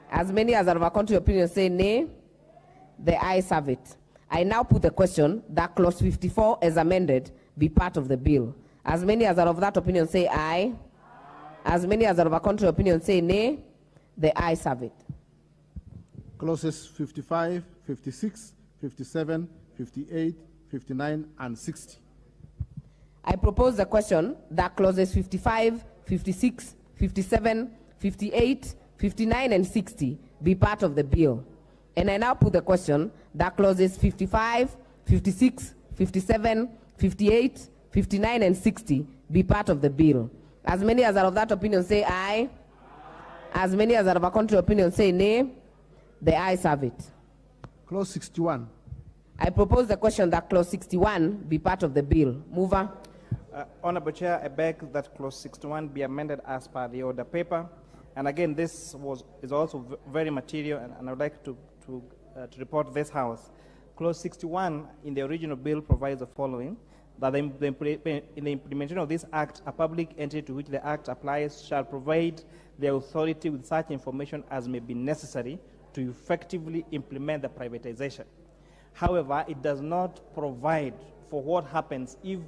As many as are of a contrary opinion say nay. The ayes have it. I now put the question that clause 54 as amended be part of the bill. As many as are of that opinion say aye. As many as are of a contrary opinion say nay. The ayes have it. Clauses 55, 56, 57, 58, 59, and 60. I propose the question that clauses 55, 56, 57, 58, 59, and 60 be part of the bill. And I now put the question that clauses 55, 56, 57, 58, 59, and 60 be part of the bill. As many as are of that opinion say aye. As many as are of a contrary opinion say nay. The ayes have it. Clause 61. I propose the question that clause 61 be part of the bill. Mover. Honorable Chair, I beg that clause 61 be amended as per the order paper. And again, this is also very material, and I would like to report this House. Clause 61 in the original bill provides the following: that in the implementation of this act, a public entity to which the act applies shall provide the authority with such information as may be necessary to effectively implement the privatization. However, it does not provide for what happens if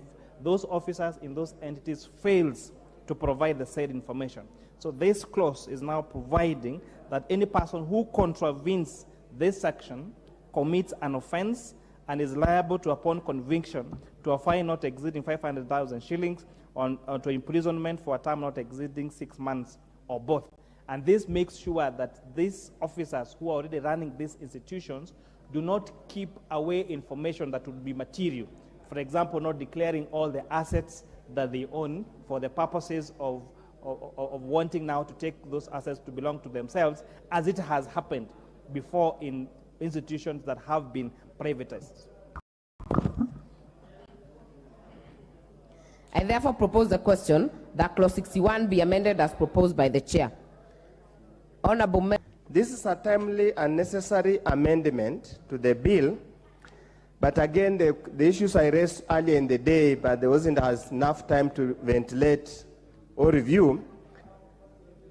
those officers in those entities fails to provide the said information. So this clause is now providing that any person who contravenes this section commits an offense and is liable to, upon conviction, to a fine not exceeding 500,000 shillings or to imprisonment for a term not exceeding 6 months or both. And this makes sure that these officers who are already running these institutions do not keep away information that would be material. For example, not declaring all the assets that they own for the purposes of wanting now to take those assets to belong to themselves, as it has happened before in institutions that have been privatized. I therefore propose the question that clause 61 be amended as proposed by the chair. Honorable This is a timely and necessary amendment to the bill, but again, the issues I raised earlier in the day, but there wasn't enough time to ventilate or review.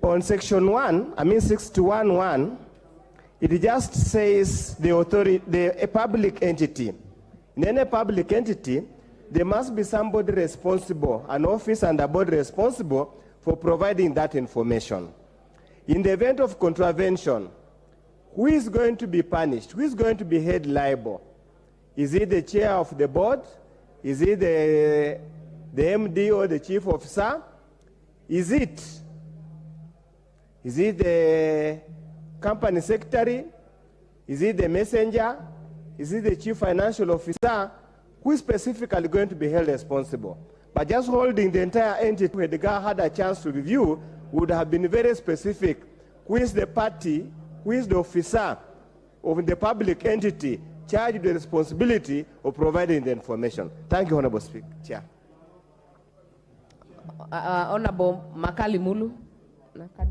On section 61.1, it just says the authority, a public entity. In any public entity, there must be somebody responsible, an office and a board responsible for providing that information. In the event of contravention, who is going to be punished? Who is going to be held liable? Is it the chair of the board? Is it the MD or the chief officer? Is it the company secretary? Is it the messenger? Is it the chief financial officer? Who is specifically going to be held responsible? But just holding the entire entity where the guy had a chance to review would have been very specific. Who is the party? Who is the officer of the public entity charged with the responsibility of providing the information? Thank you, Honorable Speaker. Chair. Honorable Makali Mulu.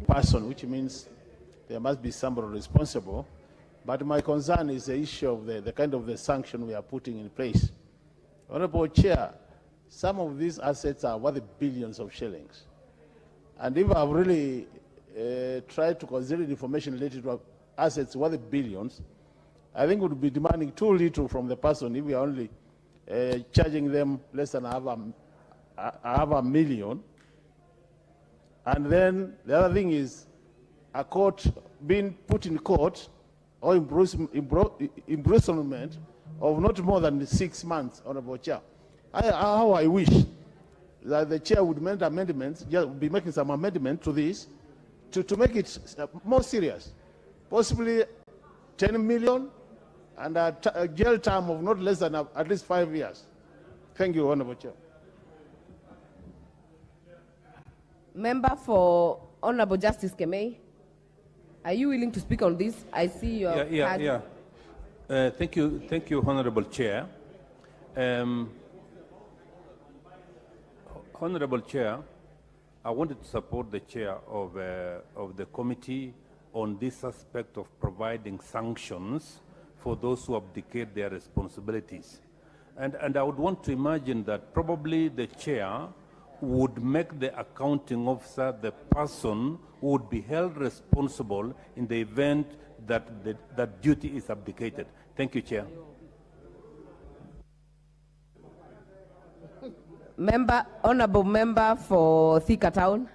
Person, which means there must be somebody responsible. But my concern is the issue of the kind of the sanction we are putting in place. Honorable Chair, some of these assets are worth billions of shillings. And if I've really tried to consider information related to assets worth billions, I think we would be demanding too little from the person if we are only charging them less than half a million. And then the other thing is a court being put in court or imprisonment of not more than 6 months, Honorable Chair. How I wish that the chair would make amendments, be making some amendment to this, to make it more serious. Possibly 10 million and a jail term of not less than at least 5 years. Thank you, Honorable Chair. Member for Honorable Justice Kemei, are you willing to speak on this? I see your card. Thank you, Honorable Chair. Honorable Chair, I wanted to support the chair of the committee on this aspect of providing sanctions for those who abdicate their responsibilities. And I would want to imagine that probably the chair would make the accounting officer the person who would be held responsible in the event that that duty is abdicated. Thank you, Chair. Honorable Member for Thika Town.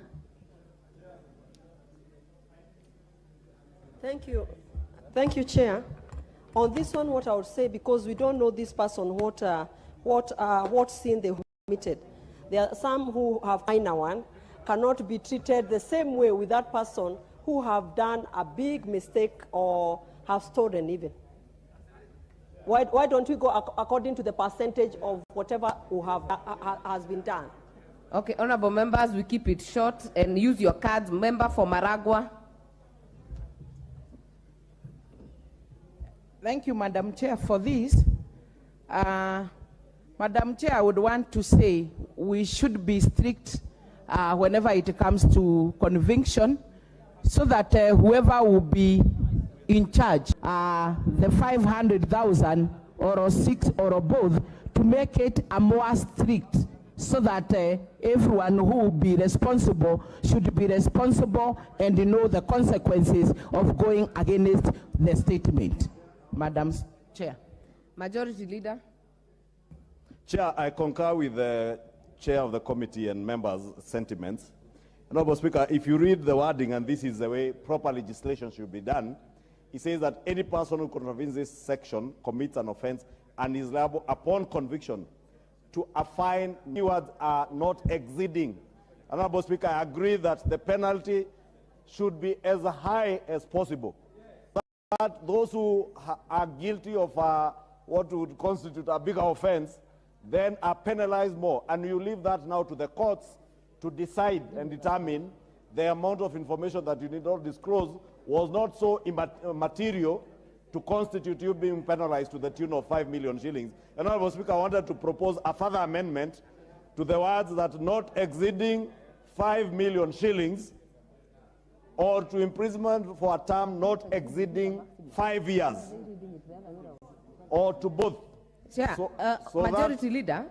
Thank you. Thank you, Chair. On this one, what I would say, because we don't know this person, what sin they committed. There are some who have minor one, cannot be treated the same way with that person who have done a big mistake or have stolen even. Why don't we go according to the percentage of whatever who have has been done? Okay, honorable members, we keep it short and use your cards. Member for Maragua. Thank you, Madam Chair, for this. Madam Chair, I would want to say we should be strict whenever it comes to conviction, so that whoever will be in charge, the 500,000 or 6 or both, to make it a more strict, so that everyone who will be responsible should be responsible and know the consequences of going against the statement. Madam Chair. Majority Leader. Chair, I concur with the Chair of the committee and members' sentiments. Honorable Speaker, if you read the wording, and this is the way proper legislation should be done, it says that any person who contravenes this section commits an offense and is liable upon conviction to a fine, words are not exceeding. Honorable Speaker, I agree that the penalty should be as high as possible. But those who are guilty of what would constitute a bigger offense then are penalized more. And you leave that now to the courts to decide and determine the amount of information that you need not disclose was not so material to constitute you being penalized to the tune of 5 million shillings. And Honorable Speaker, I wanted to propose a further amendment to the words that not exceeding 5 million shillings or to imprisonment for a term not exceeding 5 years, or to both. Chair, Majority Leader,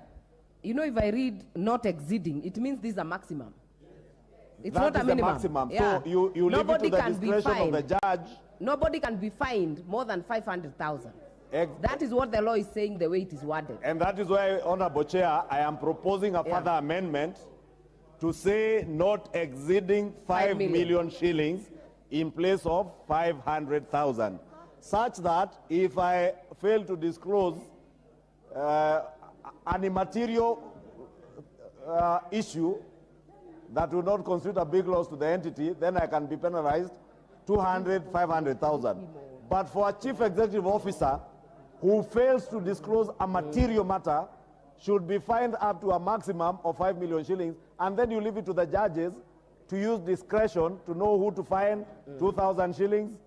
you know, if I read not exceeding, it means this is a maximum. It's not a minimum. Maximum. Yeah. So you leave it to the discretion of the judge. Nobody can be fined more than 500,000. That is what the law is saying, the way it is worded. And that is why, Honorable Chair, I am proposing a further amendment to say not exceeding 5 million shillings in place of 500,000, such that if I fail to disclose an immaterial issue that will not constitute a big loss to the entity, then I can be penalized 200, 500,000. But for a chief executive officer who fails to disclose a material matter should be fined up to a maximum of 5 million shillings, and then you leave it to the judges to use discretion to know who to fine, 2,000 shillings,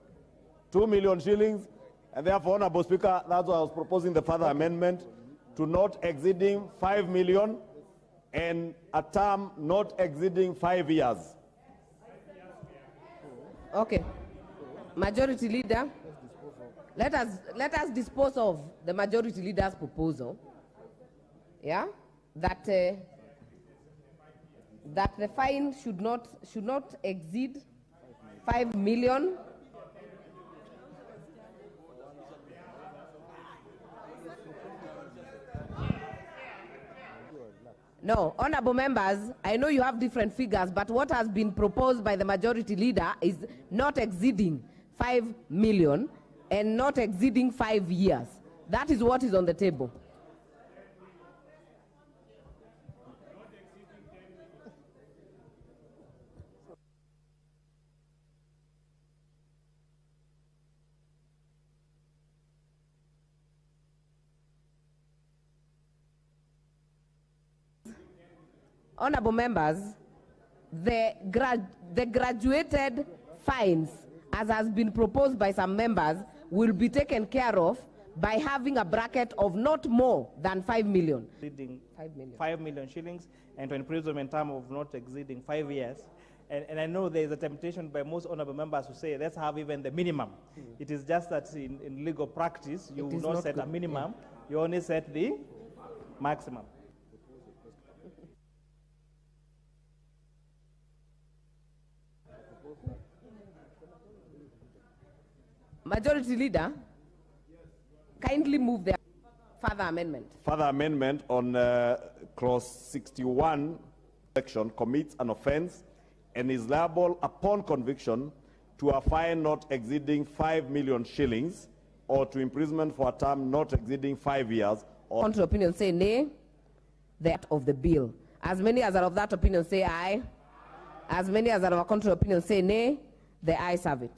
2 million shillings, and therefore, Honorable Speaker, that's why I was proposing the further amendment to not exceeding 5 million and a term not exceeding 5 years. Okay. Majority Leader, let us dispose of the Majority Leader's proposal. Yeah, that the fine should not exceed 5 million. No, honorable members, I know you have different figures, but what has been proposed by the Majority Leader is not exceeding 5 million and not exceeding 5 years. That is what is on the table. Honorable members, the graduated fines, as has been proposed by some members, will be taken care of by having a bracket of not more than 5 million. 5 million shillings and to an imprisonment term of not exceeding 5 years. And I know there is a temptation by most honorable members to say, let's have even the minimum. It is just that in legal practice, you will not set a minimum, you only set the maximum. Majority Leader, kindly move the further amendment. Further amendment on clause 61, section commits an offense and is liable upon conviction to a fine not exceeding 5 million shillings or to imprisonment for a term not exceeding 5 years. Or Contrary opinion say nay. The act of the bill. As many as are of that opinion say aye. As many as are of a contrary opinion say nay. The ayes have it.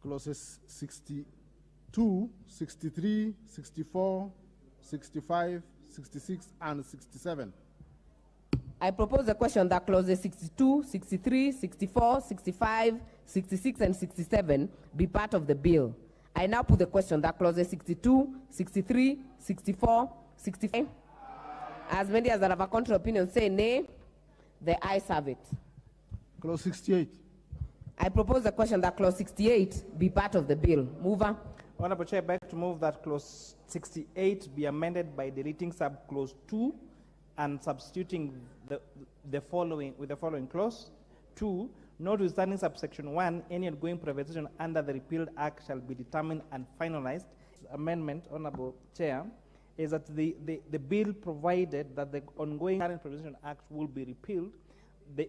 Clauses 62, 63, 64, 65, 66, and 67. I propose a question that clauses 62, 63, 64, 65, 66, and 67 be part of the bill. I now put the question that clauses 62, 63, 64, 65. As many as have a contrary opinion say nay. The ayes have it. Clause 68. I propose a question that clause 68 be part of the bill. Mover. Honorable Chair, I beg to move that clause 68 be amended by deleting subclause 2 and substituting the following with the following clause. 2, notwithstanding subsection 1, any ongoing privatization under the repealed act shall be determined and finalized. Amendment, Honorable Chair, is that the bill provided that the ongoing current privatization act will be repealed.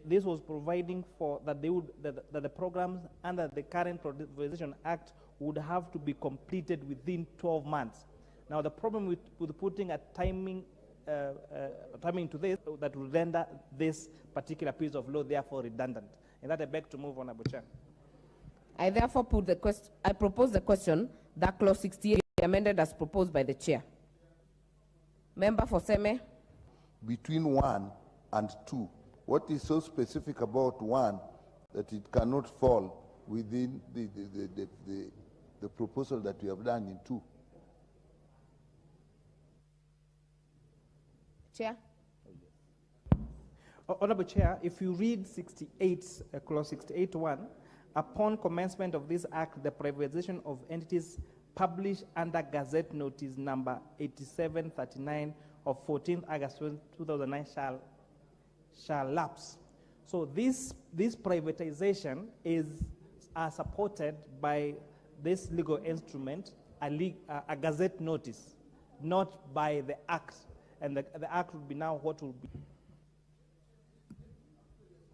This was providing for that that the programs under the current privatization act would have to be completed within 12 months. Now, the problem with putting a timing to this that will render this particular piece of law therefore redundant. And that I beg to move, Honorable Chair. I therefore put the question. I propose the question that clause 68 be amended as proposed by the chair. Member for Seme. Between 1 and 2, what is so specific about 1 that it cannot fall within the proposal that we have done in 2? Chair. Honorable Chair, if you read 68, clause 68.1, upon commencement of this act, the privatization of entities published under Gazette Notice number 8739 of 14th August 2009 shall lapse. So this privatization is supported by this legal instrument, a Gazette Notice, not by the act. And the act will be now what will be.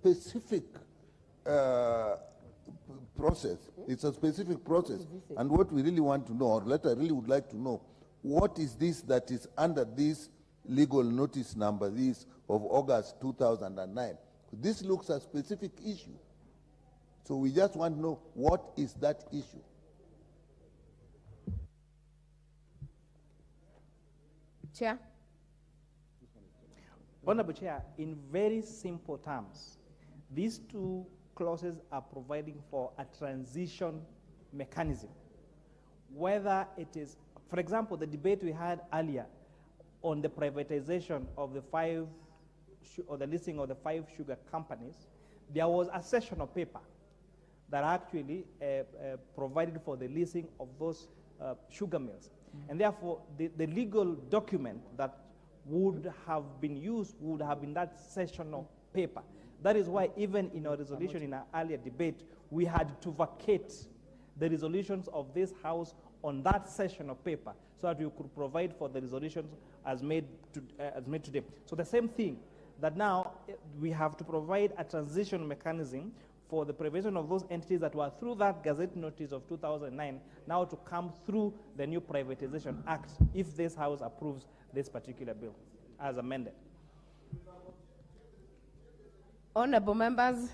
Specific process. It's a specific process. And what we really want to know, or what I really would like to know, what is this that is under this legal notice number, this of August 2009? This looks a specific issue. So we just want to know what is that issue. Chair. Honorable Chair, in very simple terms, these two clauses are providing for a transition mechanism. Whether it is, for example, the debate we had earlier on the privatization of the the listing of the 5 sugar companies, there was a section of paper that actually provided for the listing of those sugar mills. And therefore, the legal document that would have been used would have been that section of paper. That is why even in our resolution in our earlier debate, we had to vacate the resolutions of this House on that section of paper so that we could provide for the resolutions as made today. So the same thing, that now we have to provide a transition mechanism for the provision of those entities that were through that Gazette Notice of 2009 now to come through the new Privatization Act if this House approves this particular bill as amended. Honorable members.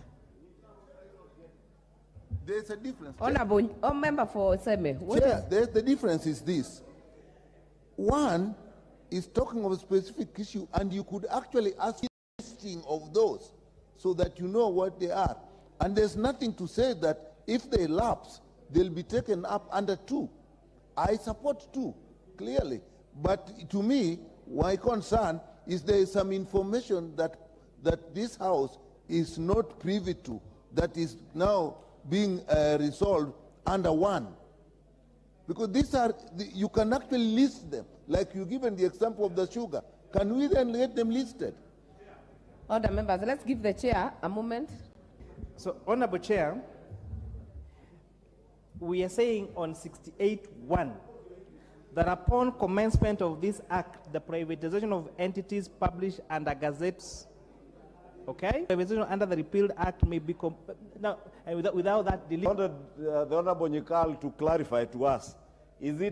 There's a difference. Honorable member for Seme. The difference is this. One is talking of a specific issue, and you could actually ask a listing of those so that you know what they are. And there's nothing to say that if they lapse, they'll be taken up under 2. I support 2, clearly. But to me, my concern is there is some information that this House is not privy to, that is now being resolved under 1. Because these are, you can actually list them, like you given the example of the sugar. Can we then get them listed? Other members, let's give the chair a moment. So, Honorable Chair, we are saying on 68.1 that upon commencement of this act, the privatization of entities published under gazettes Okay? Privatization under the repealed act may be now, and without that delete. I wanted the Honorable Nyikal to clarify to us, is it